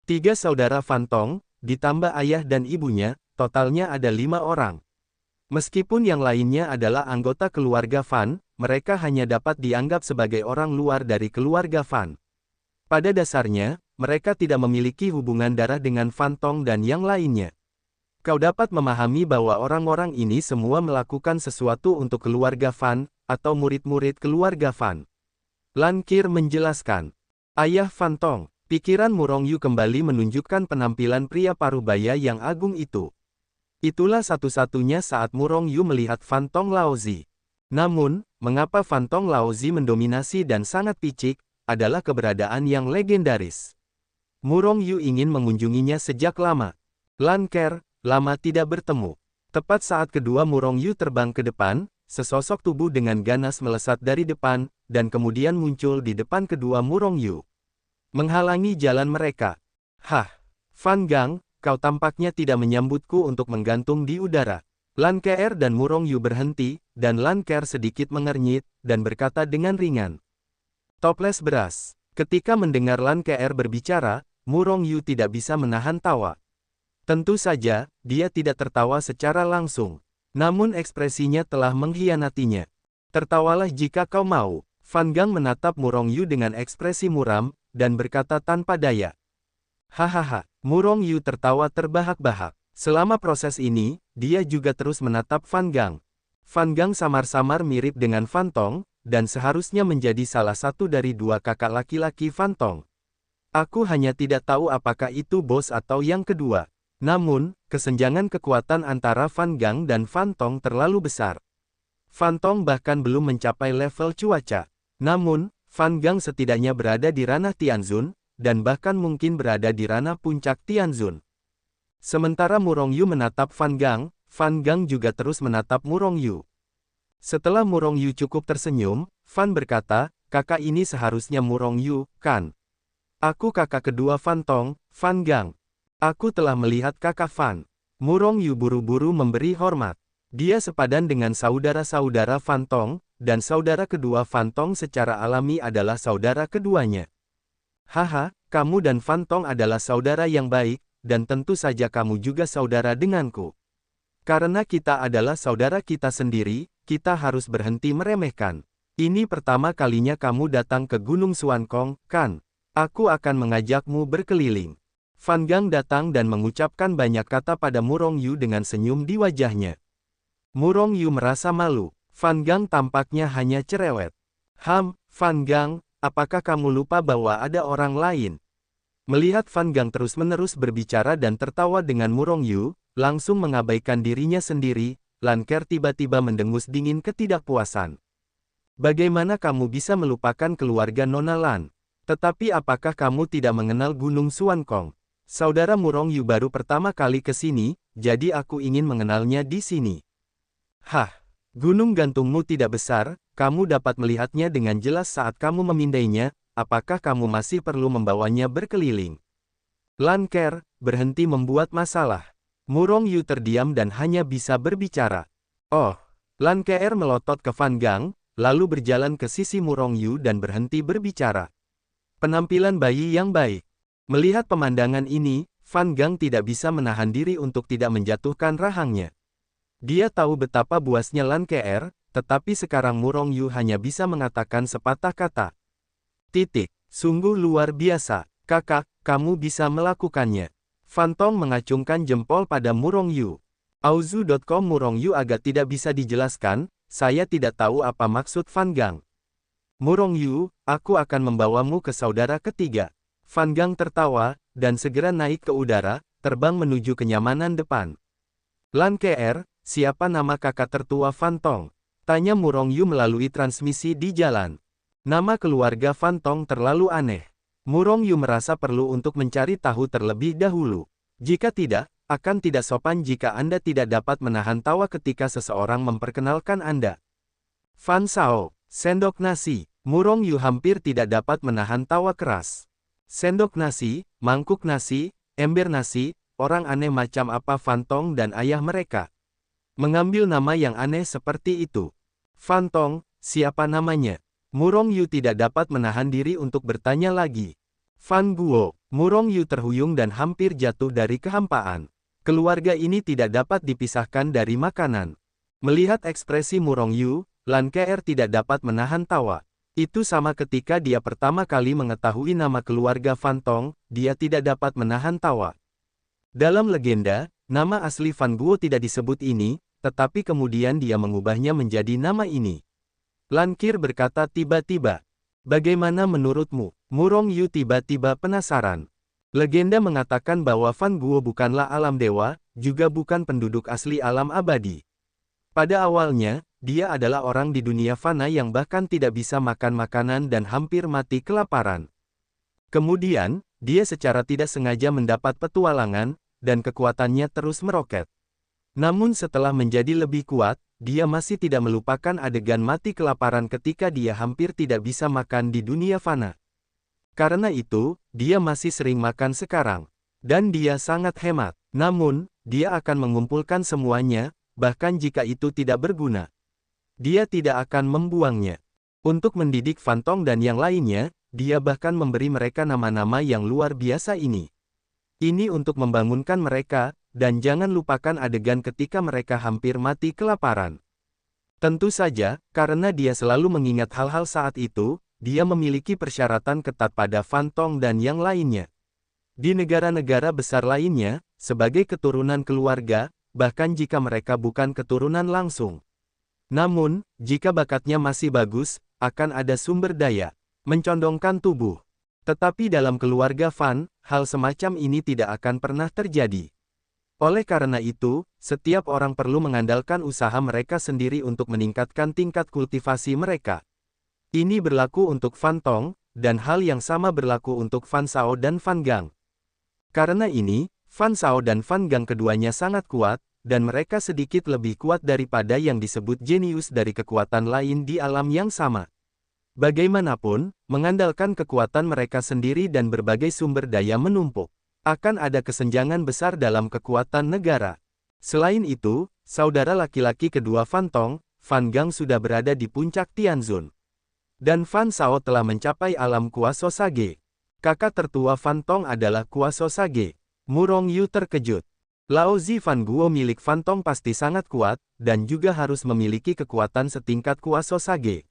3 saudara Fan Tong, ditambah ayah dan ibunya, totalnya ada 5 orang. Meskipun yang lainnya adalah anggota keluarga Fan, mereka hanya dapat dianggap sebagai orang luar dari keluarga Fan. Pada dasarnya, mereka tidak memiliki hubungan darah dengan Fan Tong dan yang lainnya. Kau dapat memahami bahwa orang-orang ini semua melakukan sesuatu untuk keluarga Fan, atau murid-murid keluarga Fan. Lan Qir menjelaskan. Ayah Fan Tong, pikiran Murong Yu kembali menunjukkan penampilan pria parubaya yang agung itu. Itulah satu-satunya saat Murong Yu melihat Fan Tong Laozi. Namun, mengapa Fan Tong Laozi mendominasi dan sangat picik, adalah keberadaan yang legendaris. Murong Yu ingin mengunjunginya sejak lama. Lan Qir, lama tidak bertemu. Tepat saat kedua Murong Yu terbang ke depan, sesosok tubuh dengan ganas melesat dari depan, dan kemudian muncul di depan kedua Murong Yu. Menghalangi jalan mereka. Hah, Fan Gang, kau tampaknya tidak menyambutku untuk menggantung di udara. Lan Qir dan Murong Yu berhenti, dan Lan Qir sedikit mengernyit, dan berkata dengan ringan. Toples beras. Ketika mendengar Lan Qir berbicara, Murong Yu tidak bisa menahan tawa. Tentu saja, dia tidak tertawa secara langsung. Namun ekspresinya telah mengkhianatinya. Tertawalah jika kau mau. Fan Gang menatap Murong Yu dengan ekspresi muram, dan berkata tanpa daya. Hahaha, Murong Yu tertawa terbahak-bahak. Selama proses ini, dia juga terus menatap Fan Gang. Fan Gang samar-samar mirip dengan Fan Tong, dan seharusnya menjadi salah satu dari 2 kakak laki-laki Fan Tong. Aku hanya tidak tahu apakah itu bos atau yang kedua. Namun, kesenjangan kekuatan antara Fan Gang dan Fan Tong terlalu besar. Fan Tong bahkan belum mencapai level cuaca. Namun, Fan Gang setidaknya berada di ranah Tianzun, dan bahkan mungkin berada di ranah puncak Tianzun. Sementara Murong Yu menatap Fan Gang juga terus menatap Murong Yu. Setelah Murong Yu cukup tersenyum, Fan berkata, kakak ini seharusnya Murong Yu, kan? Aku kakak kedua Fan Tong, Fan Gang. Aku telah melihat kakak Fan. Murong Yu buru-buru memberi hormat. Dia sepadan dengan saudara-saudara Fan Tong, dan saudara kedua Fan Tong secara alami adalah saudara keduanya. Haha, kamu dan Fan Tong adalah saudara yang baik, dan tentu saja kamu juga saudara denganku. Karena kita adalah saudara kita sendiri, kita harus berhenti meremehkan. Ini pertama kalinya kamu datang ke Gunung Suankong, kan? Aku akan mengajakmu berkeliling. Fan Gang datang dan mengucapkan banyak kata pada Murong Yu dengan senyum di wajahnya. Murong Yu merasa malu. Fan Gang tampaknya hanya cerewet. Fan Gang, apakah kamu lupa bahwa ada orang lain? Melihat Fan Gang terus-menerus berbicara dan tertawa dengan Murong Yu, langsung mengabaikan dirinya sendiri, Lan Qir tiba-tiba mendengus dingin ketidakpuasan. Bagaimana kamu bisa melupakan keluarga Nona Lan? Tetapi apakah kamu tidak mengenal Gunung Suankong? Saudara Murong Yu baru pertama kali ke sini, jadi aku ingin mengenalnya di sini. Hah, gunung gantungmu tidak besar, kamu dapat melihatnya dengan jelas saat kamu memindainya, apakah kamu masih perlu membawanya berkeliling? Lan Qir, berhenti membuat masalah. Murong Yu terdiam dan hanya bisa berbicara. Oh, Lan Qir melotot ke Fan Gang, lalu berjalan ke sisi Murong Yu dan berhenti berbicara. Penampilan bayi yang baik. Melihat pemandangan ini, Fan Gang tidak bisa menahan diri untuk tidak menjatuhkan rahangnya. Dia tahu betapa buasnya Lan Qir, tetapi sekarang Murong Yu hanya bisa mengatakan sepatah kata. Sungguh luar biasa, kakak, kamu bisa melakukannya. Fan Tong mengacungkan jempol pada Murong Yu. Auzu.com Murong Yu agak tidak bisa dijelaskan, saya tidak tahu apa maksud Fan Gang. Murong Yu, aku akan membawamu ke saudara ketiga. Fan Gang tertawa, dan segera naik ke udara, terbang menuju kenyamanan depan. Lan Qir, siapa nama kakak tertua Fan Tong? Tanya Murong Yu melalui transmisi di jalan. Nama keluarga Fan Tong terlalu aneh. Murong Yu merasa perlu untuk mencari tahu terlebih dahulu. Jika tidak, akan tidak sopan jika Anda tidak dapat menahan tawa ketika seseorang memperkenalkan Anda. Fan Sao, sendok nasi. Murong Yu hampir tidak dapat menahan tawa keras. Sendok nasi, mangkuk nasi, ember nasi, orang aneh macam apa Fan Tong dan ayah mereka. Mengambil nama yang aneh seperti itu. Fan Tong, siapa namanya? Murong Yu tidak dapat menahan diri untuk bertanya lagi. Fan Guo, Murong Yu terhuyung dan hampir jatuh dari kehampaan. Keluarga ini tidak dapat dipisahkan dari makanan. Melihat ekspresi Murong Yu, Lan Kr tidak dapat menahan tawa. Itu sama ketika dia pertama kali mengetahui nama keluarga Fan Tong, dia tidak dapat menahan tawa. Dalam legenda, nama asli Fan Guo tidak disebut ini, tetapi kemudian dia mengubahnya menjadi nama ini. Lan Kr berkata tiba-tiba. Bagaimana menurutmu? Murong Yu tiba-tiba penasaran. Legenda mengatakan bahwa Fan Guo bukanlah alam dewa, juga bukan penduduk asli alam abadi. Pada awalnya, dia adalah orang di dunia fana yang bahkan tidak bisa makan makanan dan hampir mati kelaparan. Kemudian, dia secara tidak sengaja mendapat petualangan, dan kekuatannya terus meroket. Namun setelah menjadi lebih kuat, dia masih tidak melupakan adegan mati kelaparan ketika dia hampir tidak bisa makan di dunia fana. Karena itu, dia masih sering makan sekarang. Dan dia sangat hemat. Namun, dia akan mengumpulkan semuanya, bahkan jika itu tidak berguna. Dia tidak akan membuangnya. Untuk mendidik Fan Tong dan yang lainnya, dia bahkan memberi mereka nama-nama yang luar biasa ini. Ini untuk membangunkan mereka, dan jangan lupakan adegan ketika mereka hampir mati kelaparan. Tentu saja, karena dia selalu mengingat hal-hal saat itu, dia memiliki persyaratan ketat pada Fan Tong dan yang lainnya. Di negara-negara besar lainnya, sebagai keturunan keluarga, bahkan jika mereka bukan keturunan langsung. Namun, jika bakatnya masih bagus, akan ada sumber daya, mencondongkan tubuh. Tetapi dalam keluarga Fan, hal semacam ini tidak akan pernah terjadi. Oleh karena itu, setiap orang perlu mengandalkan usaha mereka sendiri untuk meningkatkan tingkat kultivasi mereka. Ini berlaku untuk Fan Tong, dan hal yang sama berlaku untuk Fan Shao dan Fan Gang. Karena ini, Fan Shao dan Fan Gang keduanya sangat kuat, dan mereka sedikit lebih kuat daripada yang disebut jenius dari kekuatan lain di alam yang sama. Bagaimanapun, mengandalkan kekuatan mereka sendiri dan berbagai sumber daya menumpuk, akan ada kesenjangan besar dalam kekuatan negara. Selain itu, saudara laki-laki kedua Fan Tong, Fan Gang sudah berada di puncak Tianzun. Dan Fan Shao telah mencapai alam kuasa Sage. Kakak tertua Fan Tong adalah kuasa Sage. Murong Yu terkejut. Lao Zi Fan Guo milik Fan Tong pasti sangat kuat, dan juga harus memiliki kekuatan setingkat kuasa Sage.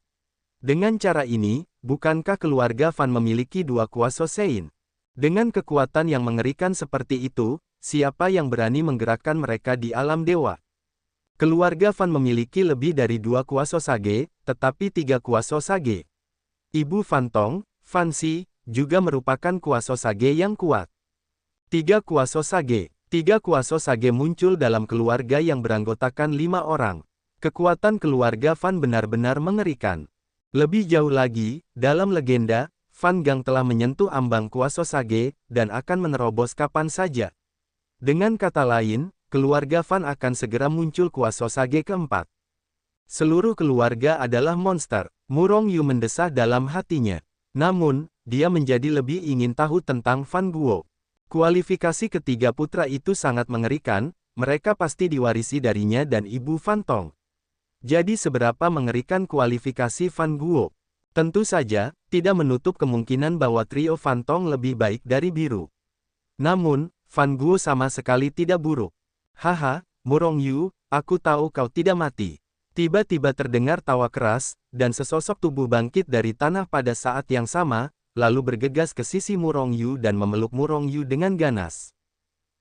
Dengan cara ini, bukankah keluarga Fan memiliki dua kuasa Sein? Dengan kekuatan yang mengerikan seperti itu, siapa yang berani menggerakkan mereka di alam dewa? Keluarga Fan memiliki lebih dari dua kuasa Sage, tetapi tiga kuasa Sage. Ibu Fan Tong, Fan Si, juga merupakan kuasa Sage yang kuat. Tiga kuasa Sage. Tiga kuasa Sage muncul dalam keluarga yang beranggotakan 5 orang. Kekuatan keluarga Fan benar-benar mengerikan. Lebih jauh lagi, dalam legenda, Fan Gang telah menyentuh ambang kuasa Sage, dan akan menerobos kapan saja. Dengan kata lain, keluarga Fan akan segera muncul kuasa Sage keempat. Seluruh keluarga adalah monster, Murong Yu mendesah dalam hatinya. Namun, dia menjadi lebih ingin tahu tentang Fan Guo. Kualifikasi ketiga putra itu sangat mengerikan, mereka pasti diwarisi darinya dan ibu Fan Tong. Jadi seberapa mengerikan kualifikasi Fan Guo? Tentu saja, tidak menutup kemungkinan bahwa trio Fan Tong lebih baik dari biru. Namun, Fan Guo sama sekali tidak buruk. Haha, Murong Yu, aku tahu kau tidak mati. Tiba-tiba terdengar tawa keras, dan sesosok tubuh bangkit dari tanah pada saat yang sama, lalu bergegas ke sisi Murong Yu dan memeluk Murong Yu dengan ganas.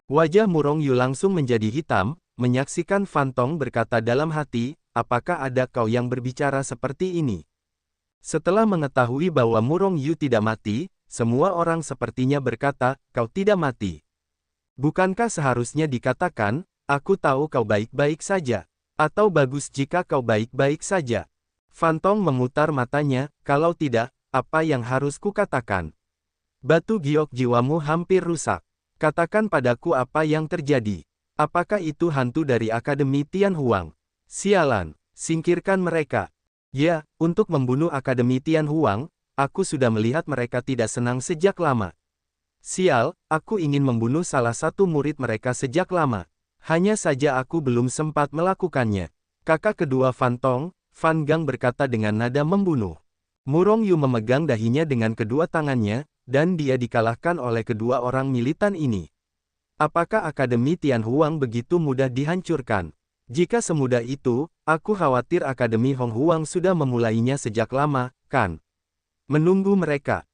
Wajah Murong Yu langsung menjadi hitam, menyaksikan Fan Tong berkata dalam hati, apakah ada kau yang berbicara seperti ini? Setelah mengetahui bahwa Murong Yu tidak mati, semua orang sepertinya berkata, kau tidak mati. Bukankah seharusnya dikatakan, aku tahu kau baik-baik saja, atau bagus jika kau baik-baik saja? Fan Tong memutar matanya, kalau tidak, apa yang harus kukatakan? Batu giok jiwamu hampir rusak. Katakan padaku apa yang terjadi. Apakah itu hantu dari Akademi Tian Huang? Sialan, singkirkan mereka. Ya, untuk membunuh Akademi Tian Huang, aku sudah melihat mereka tidak senang sejak lama. Sial, aku ingin membunuh salah satu murid mereka sejak lama. Hanya saja aku belum sempat melakukannya. Kakak kedua Fan Tong, Fan Gang berkata dengan nada membunuh. Murong Yu memegang dahinya dengan kedua tangannya, dan dia dikalahkan oleh kedua orang militan ini. Apakah Akademi Tianhuang begitu mudah dihancurkan? Jika semudah itu, aku khawatir Akademi Hong Huang sudah memulainya sejak lama, kan? Menunggu mereka.